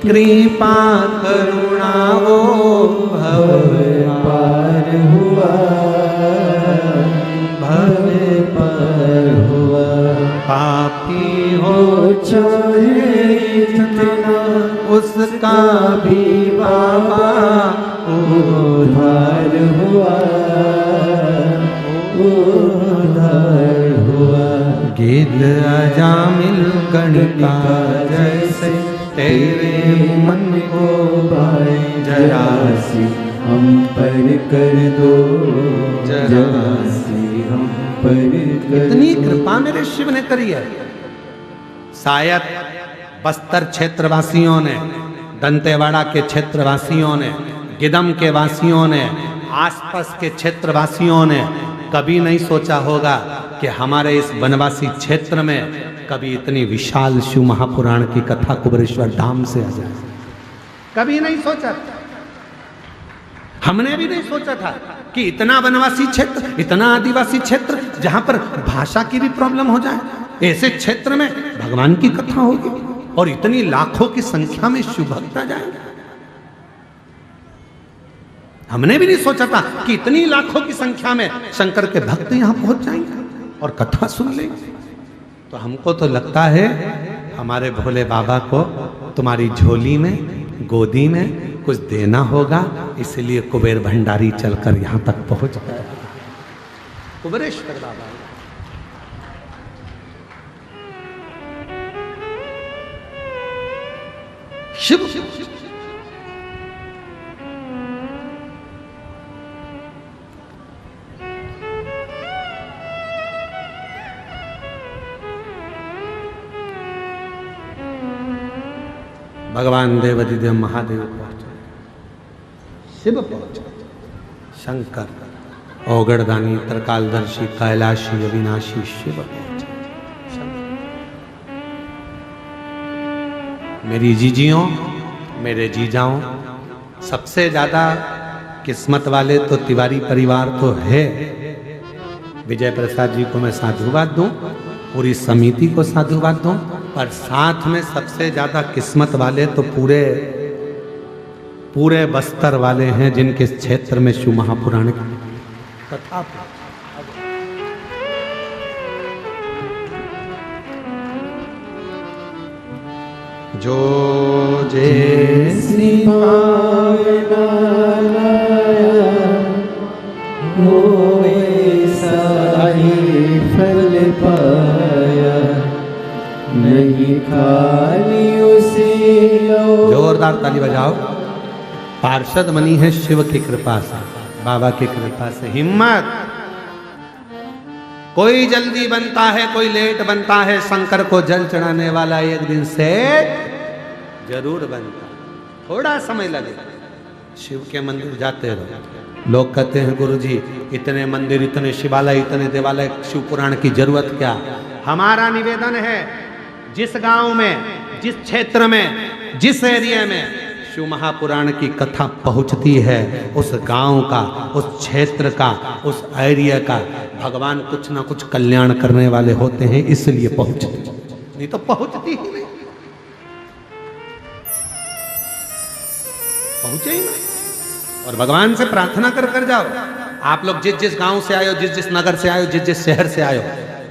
कृपा करुणा वो भव पार हुआ, भव पार हुआ। पापी हो चाहे जितना उसका भी बाबा उद्धार हुआ, उद्धार हुआ। गिद्ध अजामिल गणिका जैसे तेरे मन को भाई जरा सी हम पर कर दो, जरा सी हम पर कर इतनी दो। कृपा मेरे शिव ने करी है। शायद बस्तर क्षेत्रवासियों ने, दंतेवाड़ा के क्षेत्रवासियों ने, गिदम के वासियों ने, आसपास के क्षेत्रवासियों ने कभी नहीं सोचा होगा कि हमारे इस वनवासी क्षेत्र में कभी इतनी विशाल शिव महापुराण की कथा कुबेरेश्वर धाम से आ जाए। कभी नहीं सोचा, हमने भी नहीं सोचा था कि इतना वनवासी क्षेत्र, इतना आदिवासी क्षेत्र जहां पर भाषा की भी प्रॉब्लम हो जाए, ऐसे क्षेत्र में भगवान की कथा होगी और इतनी लाखों की संख्या में शिव भक्त आ जाएंगे। हमने भी नहीं सोचा था कि इतनी लाखों की संख्या में शंकर के भक्त यहां पहुंच जाएंगे और कथा सुन लेंगे। तो हमको तो लगता है हमारे भोले बाबा को तुम्हारी झोली में, गोदी में कुछ देना होगा, इसलिए कुबेर भंडारी चलकर यहां तक पहुंच गया। कुबेरेश्वर बाबा शिव भगवान देवादिदेव महादेव पहुंचे, शिव पहुंचे, शंकर औगड़दानी त्रिकालदर्शी कैलाशी अविनाशी शिव पहुंचे। मेरी जीजियों, मेरे जीजाओं, सबसे ज्यादा किस्मत वाले तो तिवारी परिवार तो है। विजय प्रसाद जी को मैं साधुवाद दूं, पूरी समिति को साधुवाद दूं, पर साथ में सबसे ज्यादा किस्मत वाले तो पूरे बस्तर वाले हैं जिनके क्षेत्र में शिव महापुराण की कथा। जो जैसी भावना लाया, वो ऐसा ही फल पाया। नहीं खाली उसे लो। जोरदार ताली बजाओ। पार्षद बनी है शिव की कृपा से, बाबा की कृपा से। हिम्मत, कोई जल्दी बनता है, कोई लेट बनता है, शंकर को जल चढ़ाने वाला एक दिन से जरूर बनता। थोड़ा समय लगेगा। शिव के मंदिर जाते रहो। लोग कहते हैं गुरुजी इतने मंदिर, इतने शिवालय, इतने देवालय, शिव पुराण की जरूरत क्या? हमारा निवेदन है, जिस गांव में, जिस क्षेत्र में, जिस एरिया में शिव महापुराण की कथा पहुंचती है, उस गांव का, उस क्षेत्र का, उस एरिया का भगवान कुछ ना कुछ कल्याण करने वाले होते हैं, इसलिए पहुंचती, नहीं तो पहुंचती ही नहीं, पहुंचे ही नहीं। और भगवान से प्रार्थना कर कर जाओ। आप लोग जिस जिस गांव से आए हो, जिस जिस नगर से आए हो, जिस जिस शहर से आए हो,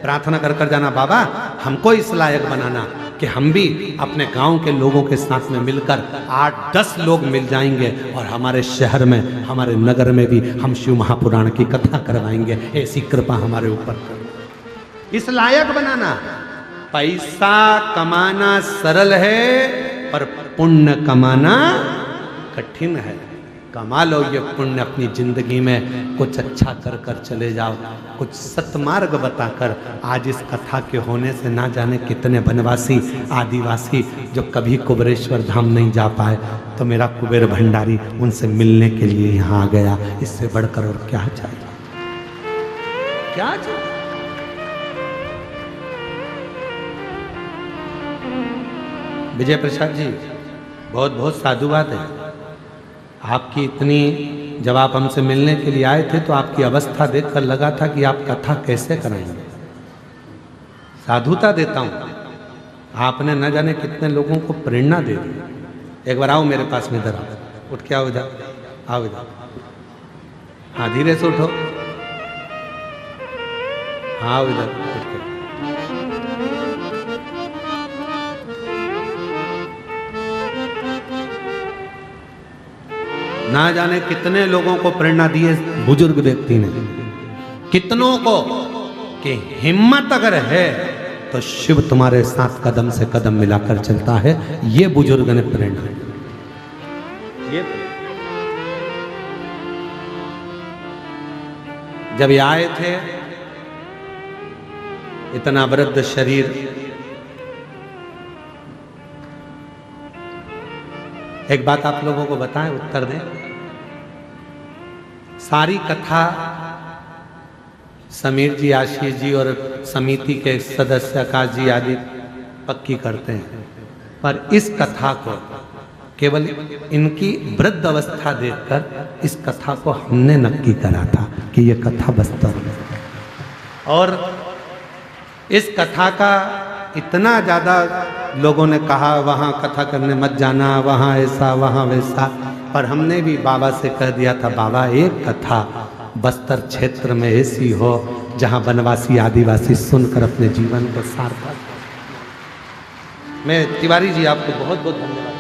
प्रार्थना कर कर जाना, बाबा हमको इस लायक बनाना कि हम भी अपने गांव के लोगों के साथ में मिलकर 8-10 लोग मिल जाएंगे और हमारे शहर में, हमारे नगर में भी हम शिव महापुराण की कथा करवाएंगे। ऐसी कृपा हमारे ऊपर कर, इस लायक बनाना। पैसा कमाना सरल है, पर पुण्य कमाना कठिन है। कमा लो ये पुण्य अपनी जिंदगी में, कुछ अच्छा कर कर चले जाओ, कुछ सतमार्ग बताकर। आज इस कथा के होने से ना जाने कितने वनवासी, आदिवासी जो कभी कुबेरेश्वर धाम नहीं जा पाए, तो मेरा कुबेर भंडारी उनसे मिलने के लिए यहाँ आ गया। इससे बढ़कर और क्या चाहिए? क्या चाहिए? विजय प्रसाद जी बहुत बहुत साधुवाद है आपकी। इतनी, जब आप हमसे मिलने के लिए आए थे तो आपकी अवस्था देखकर लगा था कि आप कथा कैसे कराएंगे। साधुता देता हूँ, आपने न जाने कितने लोगों को प्रेरणा दे दी। एक बार आओ मेरे पास में, इधर आओ, उठ के आओ इधर। आओ इधर। हाँ धीरे से उठो। हाँ आओ इधर उठ के। ना जाने कितने लोगों को प्रेरणा दी है बुजुर्ग व्यक्ति ने, कितनों को, कि हिम्मत अगर है तो शिव तुम्हारे साथ कदम से कदम मिलाकर चलता है। ये बुजुर्ग ने प्रेरणा दी। ये जब ये आए थे, इतना वृद्ध शरीर, एक बात आप लोगों को बताएं, उत्तर दें। सारी कथा समीर जी, आशीष जी और समिति के सदस्य आकाश जी आदि पक्की करते हैं, पर इस कथा को केवल इनकी वृद्ध अवस्था देखकर इस कथा को हमने नक्की करा था कि ये कथा वास्तव में। और इस कथा का इतना ज़्यादा लोगों ने कहा वहाँ कथा करने मत जाना, वहाँ ऐसा वहाँ वैसा, पर हमने भी बाबा से कह दिया था, बाबा एक कथा बस्तर क्षेत्र में ऐसी हो जहाँ वनवासी आदिवासी सुनकर अपने जीवन को सार्थक। मैं तिवारी जी आपको बहुत बहुत धन्यवाद।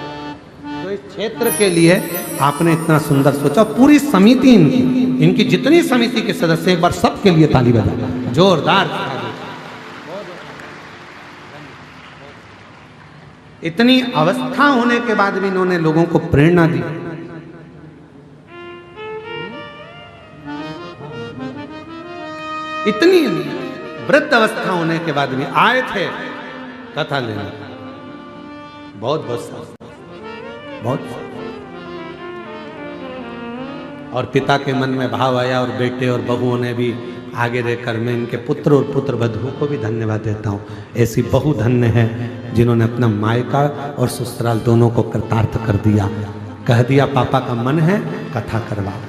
तो इस क्षेत्र के लिए आपने इतना सुंदर सोचा। पूरी समिति इनकी जितनी समिति के सदस्य, एक बार सबके लिए ताली बजा, जोरदार। इतनी अवस्था होने के बाद भी इन्होंने लोगों को प्रेरणा दी। इतनी वृद्ध अवस्था होने के बाद भी आए थे कथा लेने। बहुत बहुत और पिता के मन में भाव आया और बेटे और बहुओं ने भी आगे रहकर, मैं इनके पुत्र और पुत्र वधुओं को भी धन्यवाद देता हूँ। ऐसी बहु धन्य है जिन्होंने अपना मायका और ससुराल दोनों को कृतार्थ कर दिया। कह दिया पापा का मन है कथा करवाओ।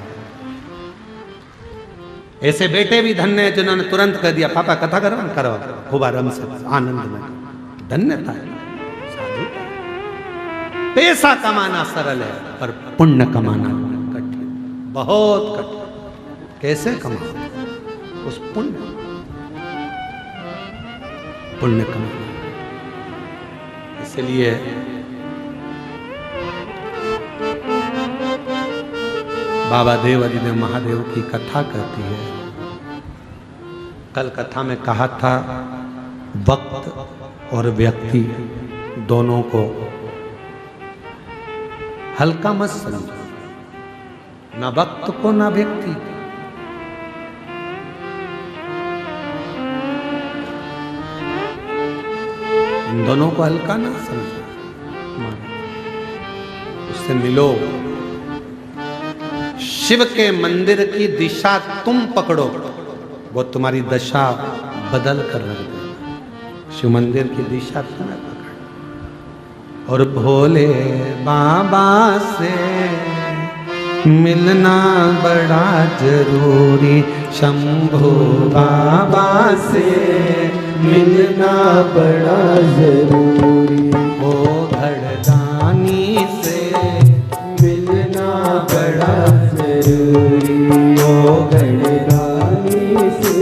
ऐसे बेटे भी धन्य है जिन्होंने तुरंत कह दिया पापा कथा करवाओ, खूब आराम से आनंद में। धन्यता है। पैसा कमाना सरल है पर पुण्य कमाना कठिन, बहुत कठिन। कैसे कमाओ? उस पुण्य कमाना। इसलिए बाबा देव अधिदेव महादेव की कथा कहती है। कल कथा में कहा था वक्त और व्यक्ति दोनों को हल्का मत समझो, ना वक्त को ना व्यक्ति। इन दोनों को हल्का ना समझो, उससे मिलो। शिव के मंदिर की दिशा तुम पकड़ो, वो तुम्हारी दशा बदल कर रख देगा। शिव मंदिर की दिशा तुम्हें पकड़। और भोले बाबा से मिलना बड़ा जरूरी, शंभो बाबा से मिलना बड़ा जरूरी, ओ घड़दानी से मिलना बड़ा जरूरी, ओ घड़दानी से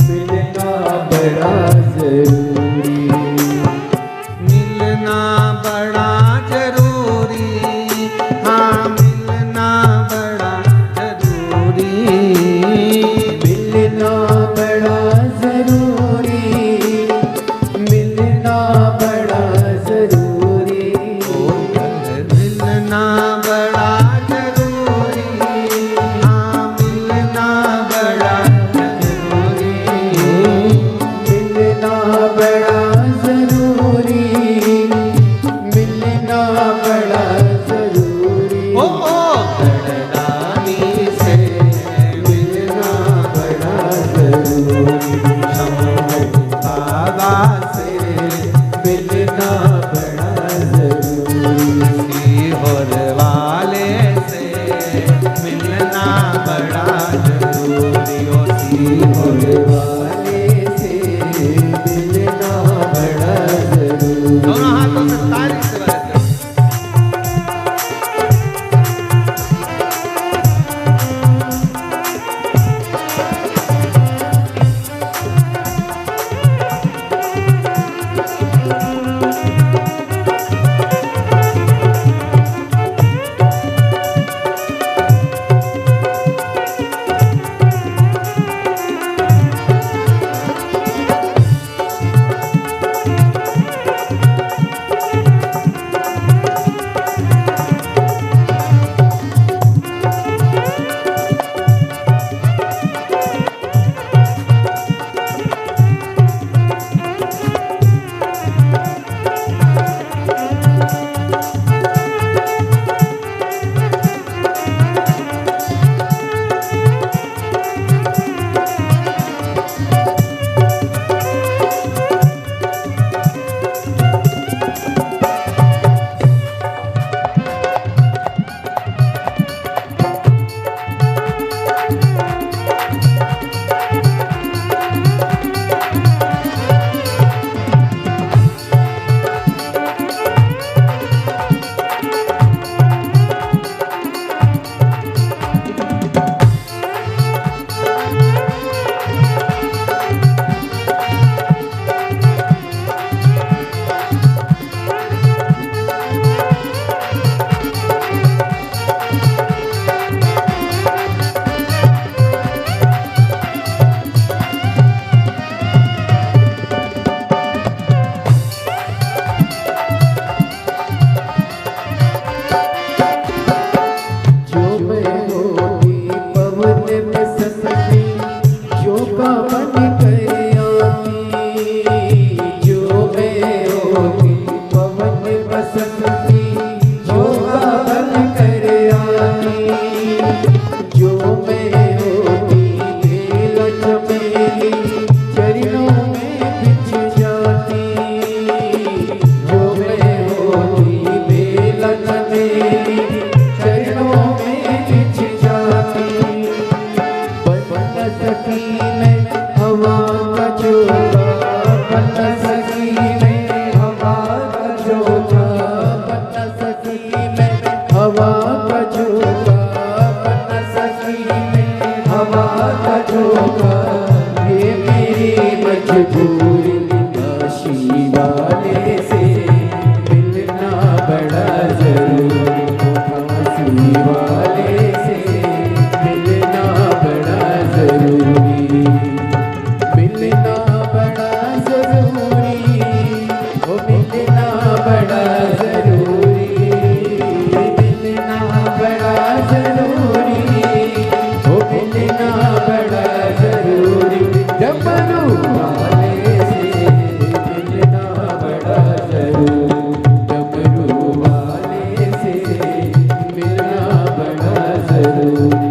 मिलना बड़ा जरूरी, मिलना बड़ा जरूरी, हाँ मिलना बड़ा जरूरी, मिलना बड़ा जरूरी, मिलना बड़ा जरूरी, मिलना बड़ा जरूरी, हाँ मिलना बड़ा जरूरी, मिलना बड़ा जरूरी, मिलना बड़ा जरूरी, ओ घड़दानी से मिलना बड़ा जरूरी, शंभो बाबा से मिलना बड़ा जरूरी, सीहोर वाले से मिलना बड़ा जरूरी, ओ सीहोर और वाले से मिलना बड़ा जरूरी। दोनों हाथों से ताली से बजाते हैं। जो मैं होती बेल चमेली चरणों में बिछ जाती। जो मैं होती बेल चमेली चरणों में बिछ जाती। बन सकी मैं हवा का झोंका, बन सकी मैं हवा का झोंका, बन सकी मैं हवा का झोंका, बन सकी मैं हवा का झोंका। ये मेरी मजबूरी काशी वाले से मिलना बड़ा जरूरी। काशी वाले से मिलना बड़ा जरूरी, मिलना बड़ा जरूरी, ओ मिलना बड़ा जरूरी, मिलना बड़ा जरूरी, ओ मिलना बड़ा जरूरी। डमरू वाले से मिलना बड़ा जरूरी, डमरू वाले से मिलना बड़ा जरूरी।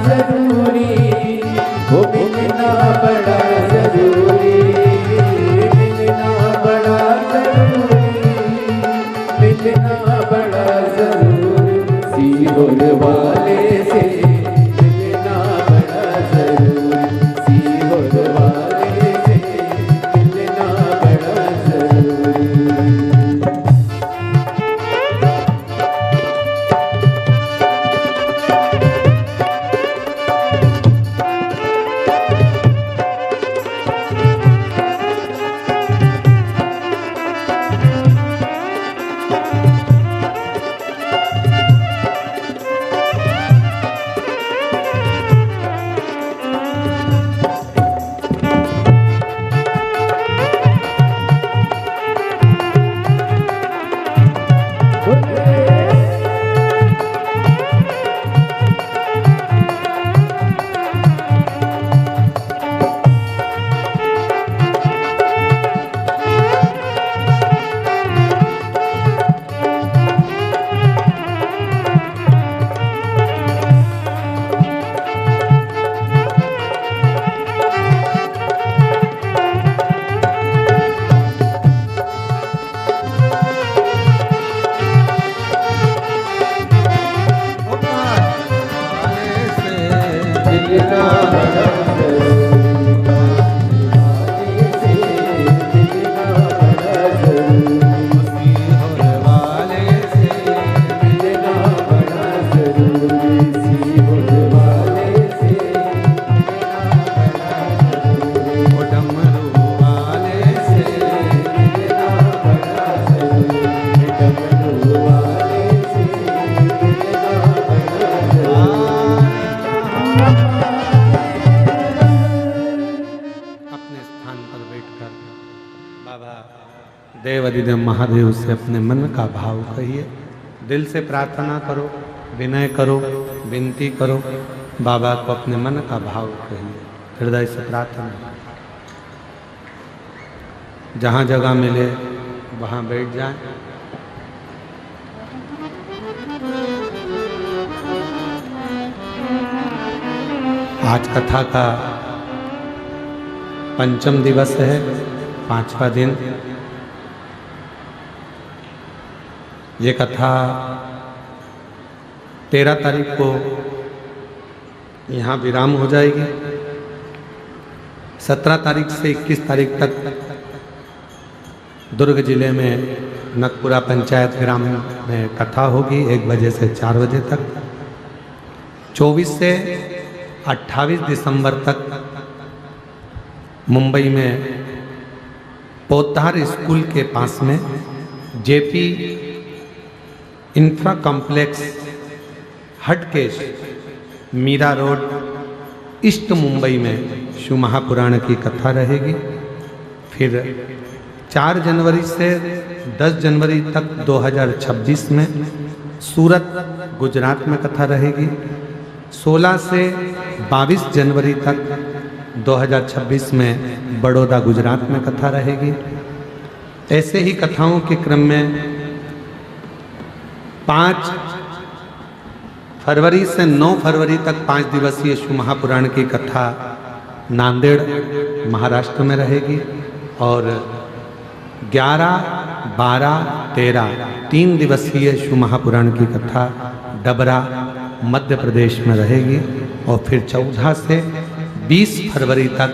जरूरी। मिलना बड़ा जरूरी वाले से मिलना बड़ा जरूरी वाले से मिलना बड़ा जरूरी सीहोर वाले से ओ डमरू वाले से मिलना बड़ा जरूरी डमरू वाले से मिलना बड़ा अपने स्थान पर बैठकर बाबा देव अधिदेव महादेव से अपने मन का भाव कहिए, दिल से प्रार्थना करो, विनय करो, विनती करो, बाबा को अपने मन का भाव कहिए, हृदय से प्रार्थना। जहाँ जगह मिले वहाँ बैठ जाएं। आज कथा का पंचम दिवस है, 5वां दिन। ये कथा 13 तारीख को यहाँ विराम हो जाएगी। 17 तारीख से 21 तारीख तक दुर्ग जिले में नकपुरा पंचायत ग्राम में कथा होगी 1 बजे से 4 बजे तक। 24 से 28 दिसंबर तक मुंबई में पोद्दार स्कूल के पास में JP infra complex Hatkesh Mira road east Mumbai में शिव महापुराण की कथा रहेगी। फिर 4 जनवरी से 10 जनवरी तक 2026 में सूरत गुजरात में कथा रहेगी। 16 से 22 जनवरी तक 2026 में बड़ौदा गुजरात में कथा रहेगी। ऐसे ही कथाओं के क्रम में 5 फरवरी से 9 फरवरी तक 5 दिवसीय शिव महापुराण की कथा नांदेड़ महाराष्ट्र में रहेगी। और 11, 12, 13 3 दिवसीय शिव महापुराण की कथा डबरा मध्य प्रदेश में रहेगी। और फिर 14 से 20 फरवरी तक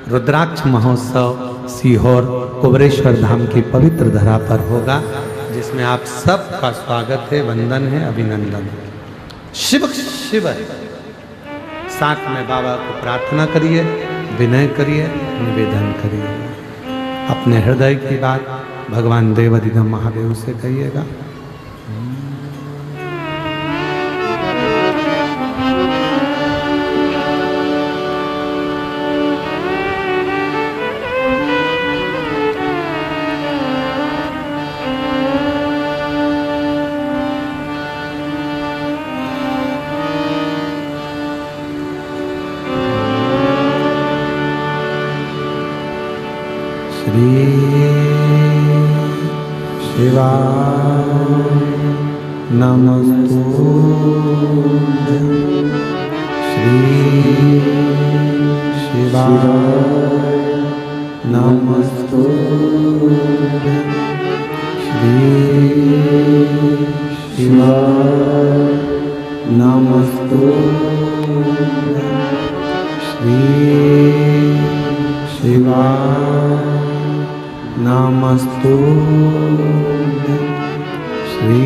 रुद्राक्ष महोत्सव सीहोर कुबरेश्वर धाम की पवित्र धरा पर होगा, जिसमें आप सबका स्वागत है, वंदन है, अभिनंदन है। शिव शिव साथ में बाबा को प्रार्थना करिए, विनय करिए, निवेदन करिए। अपने हृदय की बात भगवान देव अधिदेव महादेव से कहिएगा। श्री शिवाय नमस्तुभ्यं। श्री शिवाय नमस्तुभ्यं। श्री शिवाय नमस्तुभ्यं। श्री शिवाय नमस्तुभ्यं। श्री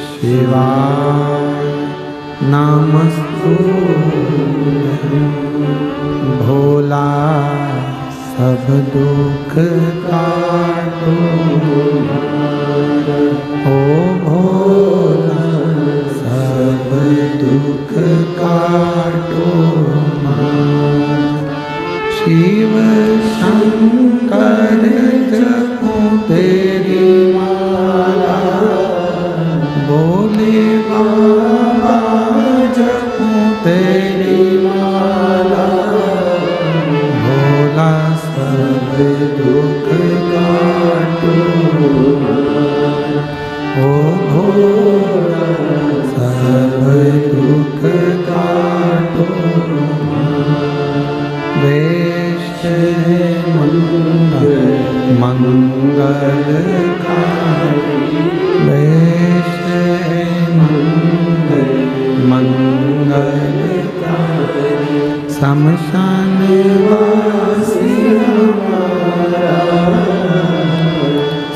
शिवाय नमस्तुभ्यं। भोला सब दुख काटो, ओ भोला सब दुख काटो। शिव शंकर जपो तेरी माला, बोले बाबा जपो तेरी माला। भोला सब दुख काटो, ओ भोला सब दुख काटो। मंगलकारी वेश मंगल मंगलकारी शमशान वासी हमारा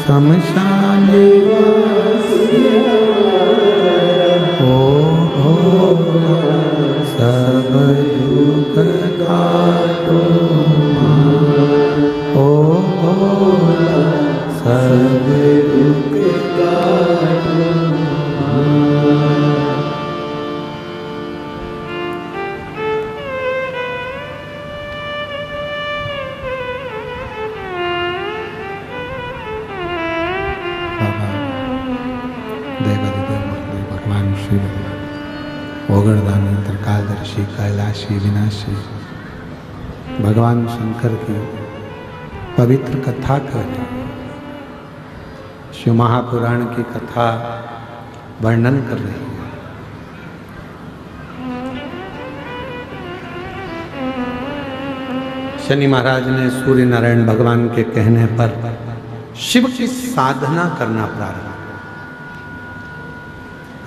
शमशान वासी हमारा सब दुख काटो ओ भोला सब दुख काटो भगवान शिव ओगरदानी त्रिकालदर्शी कैलाशी विनाशी भगवान शंकर की पवित्र कथा कहते हैं। शिव महापुराण की कथा वर्णन कर रही है। शनि महाराज ने सूर्य नारायण भगवान के कहने पर शिव की साधना करना प्रारंभ।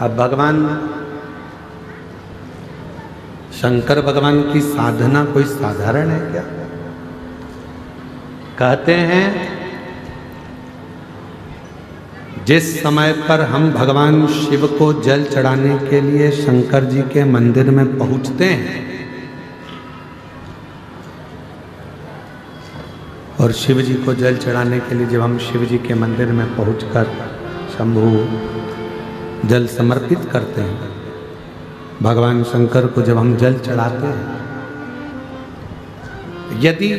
अब भगवान शंकर भगवान की साधना कोई साधारण है क्या? कहते हैं जिस समय पर हम भगवान शिव को जल चढ़ाने के लिए शंकर जी के मंदिर में पहुंचते हैं और शिव जी को जल चढ़ाने के लिए जब हम शिव जी के मंदिर में पहुंचकर शंभु जल समर्पित करते हैं, भगवान शंकर को जब हम जल चढ़ाते हैं, यदि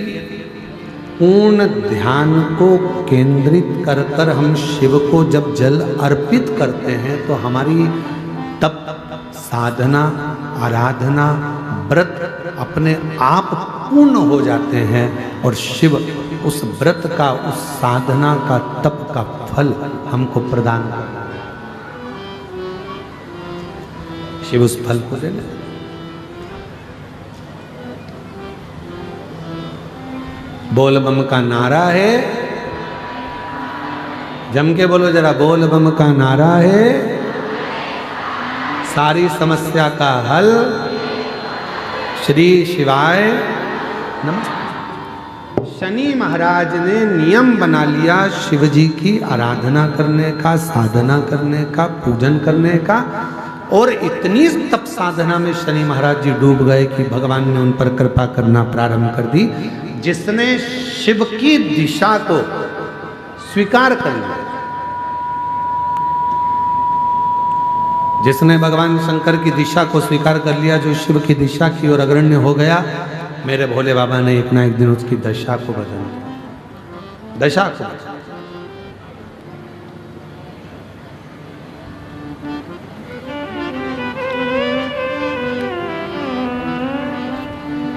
पूर्ण ध्यान को केंद्रित कर कर हम शिव को जब जल अर्पित करते हैं तो हमारी तप साधना आराधना व्रत अपने आप पूर्ण हो जाते हैं और शिव उस व्रत का उस साधना का तप का फल हमको प्रदान करता है। शिव उस फल को देना। बोल बम का नारा है, जम के बोलो जरा, बोल बम का नारा है, सारी समस्या का हल, श्री शिवाय नमस्ते। शनि महाराज ने नियम बना लिया शिव जी की आराधना करने का, साधना करने का, पूजन करने का, और इतनी तप साधना में शनि महाराज जी डूब गए कि भगवान ने उन पर कृपा करना प्रारंभ कर दी। जिसने शिव की दिशा को स्वीकार कर लिया, जिसने भगवान शंकर की दिशा को स्वीकार कर लिया, जो शिव की दिशा की ओर अग्रण्य हो गया, मेरे भोले बाबा ने एक ना एक दिन उसकी दशा को बदल दिया। दशा को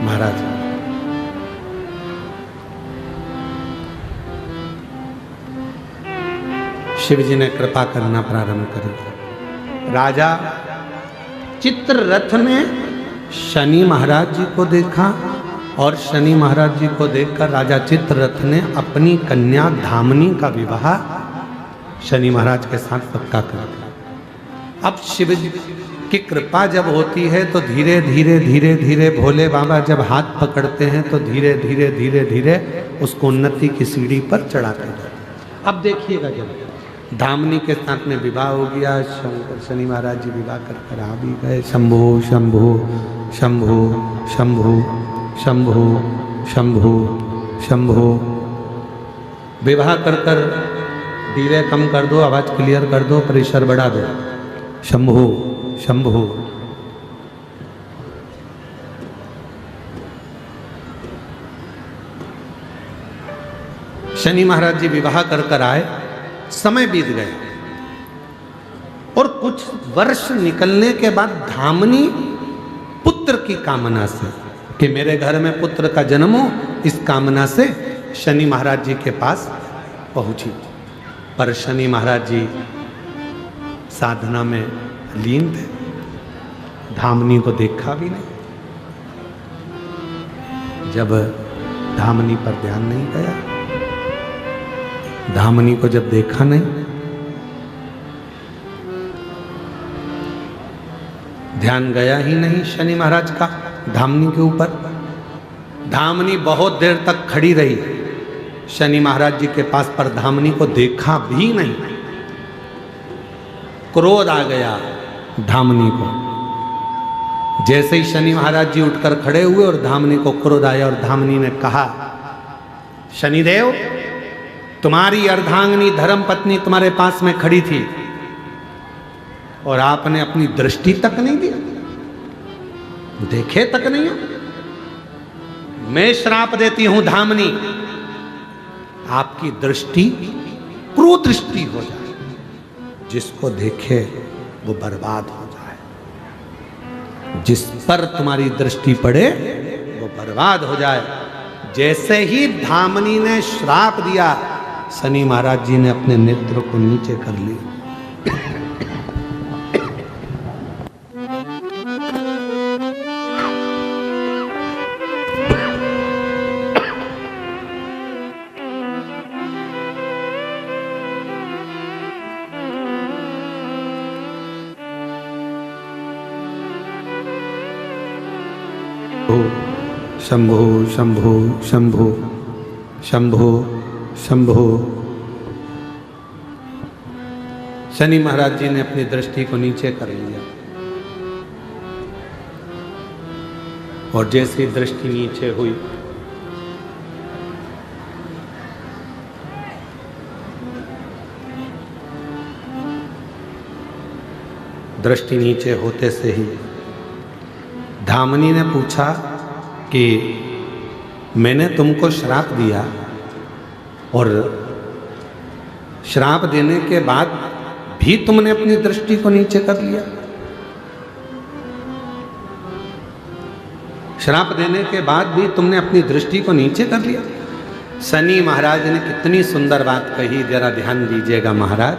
महाराज शिव जी ने कृपा करना प्रारंभ कर दिया। राजा चित्ररथ ने शनि महाराज जी को देखा और शनि महाराज जी को देखकर राजा चित्ररथ ने अपनी कन्या धामनी का विवाह शनि महाराज के साथ पक्का कर दिया। अब शिव जी की कृपा जब होती है तो धीरे धीरे धीरे धीरे भोले बाबा जब हाथ पकड़ते हैं तो धीरे धीरे धीरे धीरे उसको उन्नति की सीढ़ी पर चढ़ाते जाते। अब देखिएगा जब धामनी के साथ में विवाह हो गया, शंकर शनि महाराज जी विवाह कर कर आ भी गए। शंभु शंभु शंभु शंभु शंभु शंभु शंभु विवाह कर कर धीरे कम कर दो, आवाज क्लियर कर दो, प्रेशर बढ़ा दो। शंभु शंभु शनि महाराज जी विवाह कर कर आए। समय बीत गए और कुछ वर्ष निकलने के बाद धामनी पुत्र की कामना से कि मेरे घर में पुत्र का जन्म हो, इस कामना से शनि महाराज जी के पास पहुंची। पर शनि महाराज जी साधना में लीन थे, धामनी को देखा भी नहीं। जब धामनी पर ध्यान नहीं गया, धामनी को जब देखा नहीं ध्यान गया ही नहीं शनि महाराज का धामनी के ऊपर। धामनी बहुत देर तक खड़ी रही, शनि महाराज जी के पास, पर धामनी को देखा भी नहीं। क्रोध आ गया धामनी को। जैसे ही शनि महाराज जी उठकर खड़े हुए और धामनी को क्रोध आया, और धामनी ने कहा, शनिदेव, तुम्हारी अर्धांगिनी धर्म पत्नी तुम्हारे पास में खड़ी थी और आपने अपनी दृष्टि तक नहीं दी, देखे तक नहीं हो। मैं श्राप देती हूं धामनी, आपकी दृष्टि कुदृष्टि हो जाए, जिसको देखे वो बर्बाद हो जाए। जिस पर तुम्हारी दृष्टि पड़े वो बर्बाद हो जाए। जैसे ही धामनी ने श्राप दिया, शनि महाराज जी ने अपने नेत्र को नीचे कर लिया। शंभो शंभो शंभो शंभो शंभो। शनि महाराज जी ने अपनी दृष्टि को नीचे कर लिया, और जैसी दृष्टि नीचे हुई, दृष्टि नीचे होते से ही धामनी ने पूछा कि मैंने तुमको श्राप दिया, और श्राप देने के बाद भी तुमने अपनी दृष्टि को नीचे कर लिया। श्राप देने के बाद भी तुमने अपनी दृष्टि को नीचे कर लिया। शनि महाराज ने कितनी सुंदर बात कही, जरा ध्यान दीजिएगा महाराज।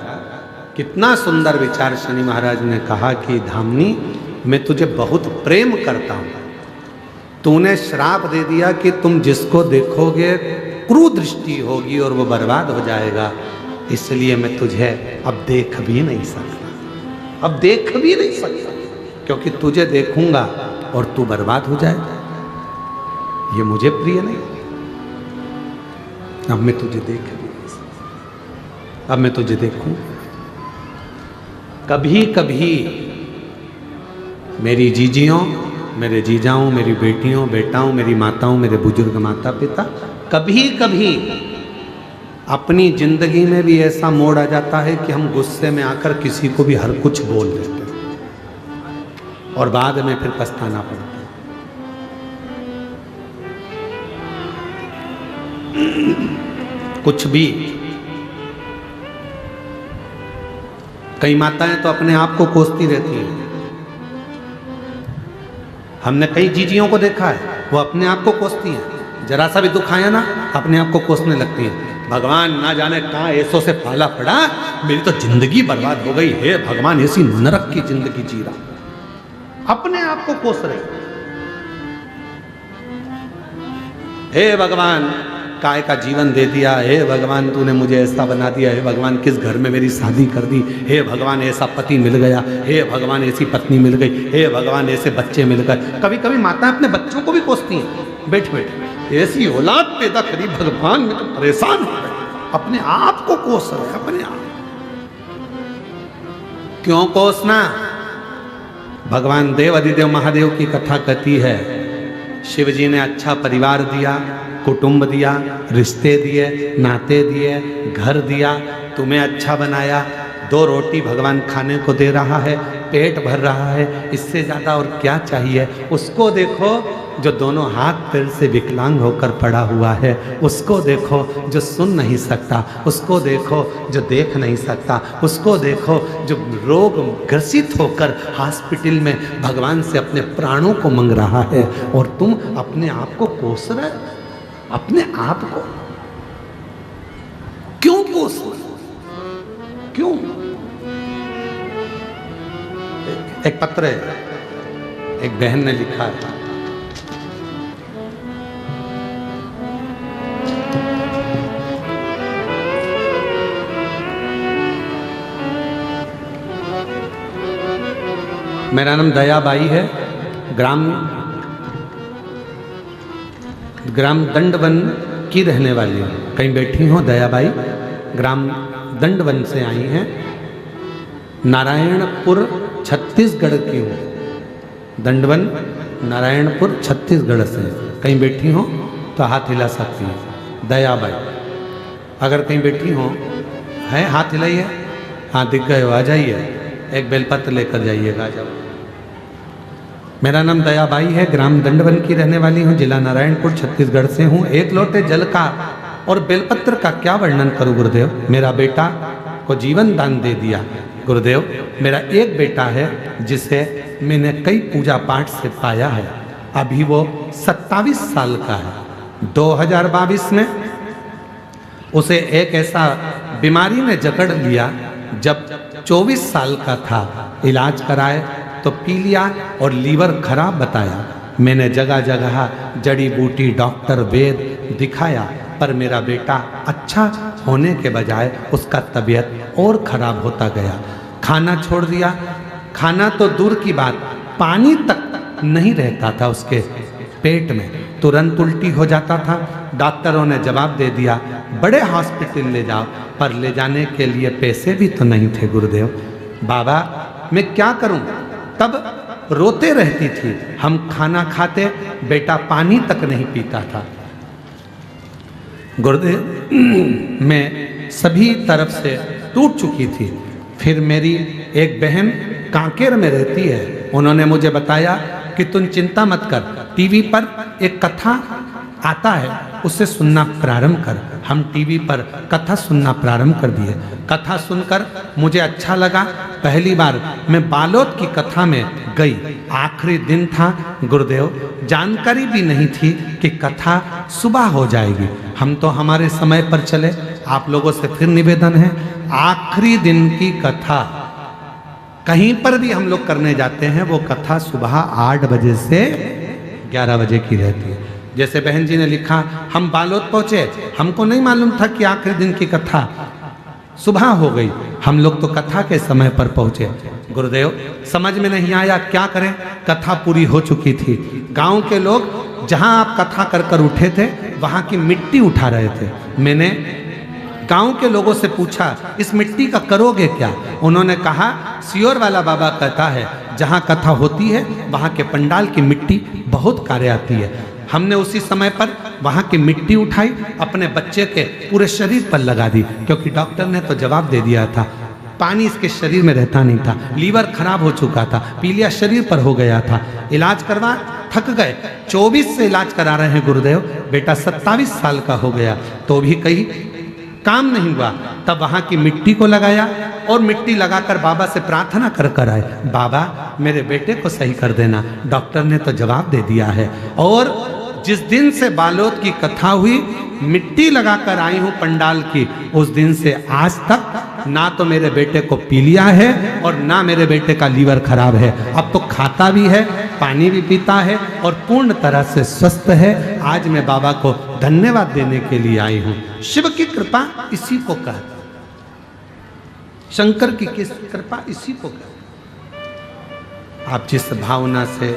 कितना सुंदर विचार शनि महाराज ने कहा कि धामनी, मैं तुझे बहुत प्रेम करता हूं। तूने श्राप दे दिया कि तुम जिसको देखोगे कुदृष्टि होगी और वो बर्बाद हो जाएगा, इसलिए मैं तुझे अब देख भी नहीं सकता, अब देख भी नहीं सकता, क्योंकि तुझे देखूंगा और तू बर्बाद हो जाएगा। ये मुझे प्रिय नहीं। अब मैं तुझे देख भी नहीं सकता, अब मैं तुझे देखूंगा। कभी कभी मेरी जीजियों, मेरे जीजाओं, मेरी बेटियों, बेटाओं, मेरी माताओं, मेरे बुजुर्ग माता पिता, कभी कभी अपनी जिंदगी में भी ऐसा मोड़ आ जाता है कि हम गुस्से में आकर किसी को भी हर कुछ बोल देते हैं और बाद में फिर पछताना पड़ता है। कुछ भी। कई माताएं तो अपने आप को कोसती रहती हैं। हमने कई जीजियों को देखा है, वो अपने आप को कोसती हैं। जरा सा भी दुख आया ना, अपने आप को कोसने लगती हैं। भगवान ना जाने कहाँ ऐसों से पाला पड़ा, मेरी तो जिंदगी बर्बाद हो गई। हे भगवान, ऐसी नरक की जिंदगी जी रहा, अपने आप को कोस रहे। हे भगवान, काय का जीवन दे दिया। हे भगवान, तूने मुझे ऐसा बना दिया। हे भगवान, किस घर में मेरी शादी कर दी। हे भगवान, ऐसा पति मिल गया। हे भगवान, ऐसी पत्नी मिल गई। हे भगवान, ऐसे बच्चे मिल गए। कभी कभी माताएं अपने बच्चों को भी कोसती हैं, बैठ बैठ ऐसी औलाद पैदा करी भगवान, मैं तो परेशान हो गए। अपने आप को कोस रहे, अपने आप। क्यों कोसना? भगवान देव अधिदेव महादेव की कथा कहती है, शिव जी ने अच्छा परिवार दिया, कुटुंब दिया, रिश्ते दिए, नाते दिए, घर दिया, तुम्हें अच्छा बनाया। 2 रोटी भगवान खाने को दे रहा है, पेट भर रहा है, इससे ज़्यादा और क्या चाहिए? उसको देखो जो दोनों हाथ पैर से विकलांग होकर पड़ा हुआ है, उसको देखो जो सुन नहीं सकता, उसको देखो जो देख नहीं सकता, उसको देखो जो रोग ग्रसित होकर हॉस्पिटल में भगवान से अपने प्राणों को मांग रहा है, और तुम अपने आप को कोस रहे हो। अपने आप को क्यों कोस रहे? क्यों? एक पत्र है, एक बहन ने लिखा है, मेरा नाम दयाबाई है, ग्राम दंडवन की रहने वाली हूँ। कहीं बैठी हो दयाबाई, ग्राम दंडवन से आई हैं, नारायणपुर छत्तीसगढ़ की हूँ। दंडवन नारायणपुर छत्तीसगढ़ से कहीं बैठी हो तो हाथ हिला सकती है। दयाबाई अगर कहीं बैठी हो है, हाथ हिलाइए। हाँ दिख गए हो, आ जाइए, एक बेलपत्र लेकर जाइएगा, आ जाओ। मेरा नाम दयाबाई है, ग्राम दंडवन की रहने वाली हूँ, जिला नारायणपुर छत्तीसगढ़ से हूँ। एक लोटे जल का और बेलपत्र का क्या वर्णन करूँ गुरुदेव। मेरा बेटा को जीवन दान दे दिया गुरुदेव। मेरा एक बेटा है जिसे मैंने कई पूजा पाठ से पाया है। अभी वो 27 साल का है। 2022 में उसे एक ऐसा बीमारी ने जकड़ लिया, जब 24 साल का था। इलाज कराए तो पीलिया और लीवर खराब बताया। मैंने जगह जगह जड़ी बूटी, डॉक्टर, वेद दिखाया, पर मेरा बेटा अच्छा होने के बजाय उसका तबीयत और खराब होता गया। खाना छोड़ दिया, खाना तो दूर की बात, पानी तक नहीं रहता था उसके पेट में, तुरंत उल्टी हो जाता था। डॉक्टरों ने जवाब दे दिया बड़े हॉस्पिटल ले जाओ, पर ले जाने के लिए पैसे भी तो नहीं थे गुरुदेव। बाबा मैं क्या करूं? तब रोते रहती थी। हम खाना खाते, बेटा पानी तक नहीं पीता था। गुरुदेव मैं सभी तरफ से टूट चुकी थी। फिर मेरी एक बहन कांकेर में रहती है, उन्होंने मुझे बताया कि तुम चिंता मत कर, टीवी पर एक कथा आता है, उसे सुनना प्रारंभ कर। हम टीवी पर कथा सुनना प्रारंभ कर दिए। कथा सुनकर मुझे अच्छा लगा। पहली बार मैं बालोद की कथा में गई। आखिरी दिन था गुरुदेव, जानकारी भी नहीं थी कि कथा सुबह हो जाएगी। हम तो हमारे समय पर चले। आप लोगों से फिर निवेदन है, आखिरी दिन की कथा कहीं पर भी हम लोग करने जाते हैं, वो कथा सुबह 8 बजे से 11 बजे की रहती है। जैसे बहन जी ने लिखा, हम बालोद पहुंचे, हमको नहीं मालूम था कि आखिरी दिन की कथा सुबह हो गई। हम लोग तो कथा के समय पर पहुंचे। गुरुदेव समझ में नहीं आया क्या करें, कथा पूरी हो चुकी थी। गांव के लोग जहां आप कथा कर कर उठे थे, वहां की मिट्टी उठा रहे थे। मैंने गांव के लोगों से पूछा इस मिट्टी का करोगे क्या? उन्होंने कहा सियोर वाला बाबा कहता है जहां कथा होती है वहां के पंडाल की मिट्टी बहुत कार्य आती है। हमने उसी समय पर वहां की मिट्टी उठाई, अपने बच्चे के पूरे शरीर पर लगा दी, क्योंकि डॉक्टर ने तो जवाब दे दिया था पानी इसके शरीर में रहता नहीं था, लीवर खराब हो चुका था, पीलिया शरीर पर हो गया था। इलाज करवा थक गए, 24 से इलाज करा रहे हैं गुरुदेव। बेटा 27 साल का हो गया तो भी कहीं काम नहीं हुआ। तब वहां की मिट्टी को लगाया और मिट्टी लगाकर बाबा से प्रार्थना कर कर आए, बाबा मेरे बेटे को सही कर देना। डॉक्टर ने तो जवाब दे दिया है। और जिस दिन से बालोद की कथा हुई, मिट्टी लगाकर आई हूं पंडाल की, उस दिन से आज तक ना तो मेरे बेटे को पीलिया है और ना मेरे बेटे का लीवर खराब है। अब तो खाता भी है, पानी भी पीता है और पूर्ण तरह से स्वस्थ है। आज मैं बाबा को धन्यवाद देने के लिए आई हूं। शिव की कृपा इसी को कहते, शंकर की किस कृपा इसी को कहते। आप जिस भावना से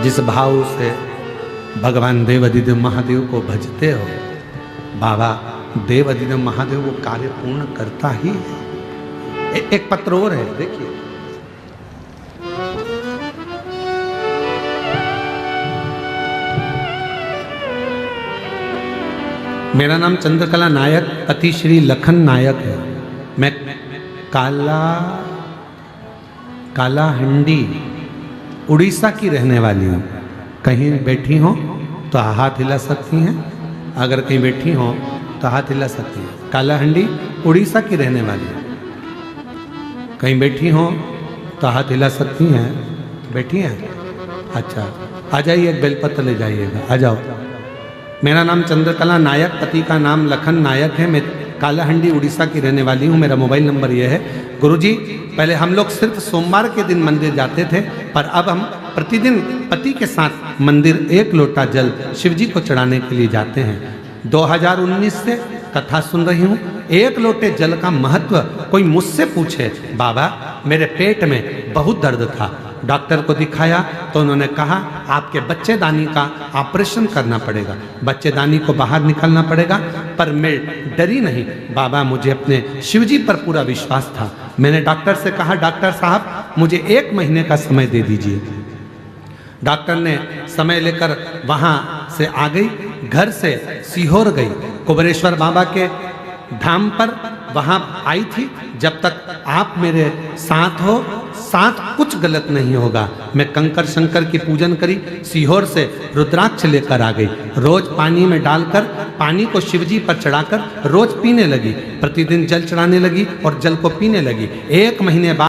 जिस भाव से भगवान देवाधिदेव महादेव को भजते हो, बाबा देवाधिदेव महादेव वो कार्य पूर्ण करता ही है। एक पत्र और है, देखिए। मेरा नाम चंद्रकला नायक, पति श्री लखन नायक है। मैं कालाहंडी उड़ीसा की रहने वाली हूँ। कहीं बैठी हो तो हाथ हिला सकती हैं, अगर कहीं बैठी हो तो हाथ हिला सकती हैं। कालाहंडी उड़ीसा की रहने वाली हूँ। कहीं बैठी हो तो हाथ हिला सकती हैं। बैठी हैं? अच्छा, आ जाइए, एक बेलपत्र ले जाइएगा, आ जाओ। मेरा नाम चंद्रकला नायक, पति का नाम लखन नायक है। मैं कालाहंडी उड़ीसा की रहने वाली हूँ। मेरा मोबाइल नंबर यह है। गुरुजी पहले हम लोग सिर्फ सोमवार के दिन मंदिर जाते थे, पर अब हम प्रतिदिन पति के साथ मंदिर एक लोटा जल शिव जी को चढ़ाने के लिए जाते हैं। 2019 से कथा सुन रही हूँ। एक लोटे जल का महत्व कोई मुझसे पूछे, बाबा मेरे पेट में बहुत दर्द था, डॉक्टर को दिखाया तो उन्होंने कहा आपके बच्चेदानी का ऑपरेशन करना पड़ेगा, बच्चेदानी को बाहर निकालना पड़ेगा। पर मैं डरी नहीं बाबा, मुझे अपने शिवजी पर पूरा विश्वास था। मैंने डॉक्टर से कहा डॉक्टर साहब मुझे 1 महीने का समय दे दीजिए। डॉक्टर ने समय लेकर वहाँ से आ गई, घर से सीहोर गई, कुबेरेश्वर बाबा के धाम पर वहाँ आई थी। जब तक आप मेरे साथ हो, साथ कुछ गलत नहीं होगा। मैं कंकर शंकर की पूजन करी, सीहोर से रुद्राक्ष लेकर आ गई, रोज पानी में डालकर पानी को शिवजी पर चढ़ाकर रोज पीने लगी, प्रतिदिन जल चढ़ाने लगी और जल को पीने लगी। 1 महीने बाद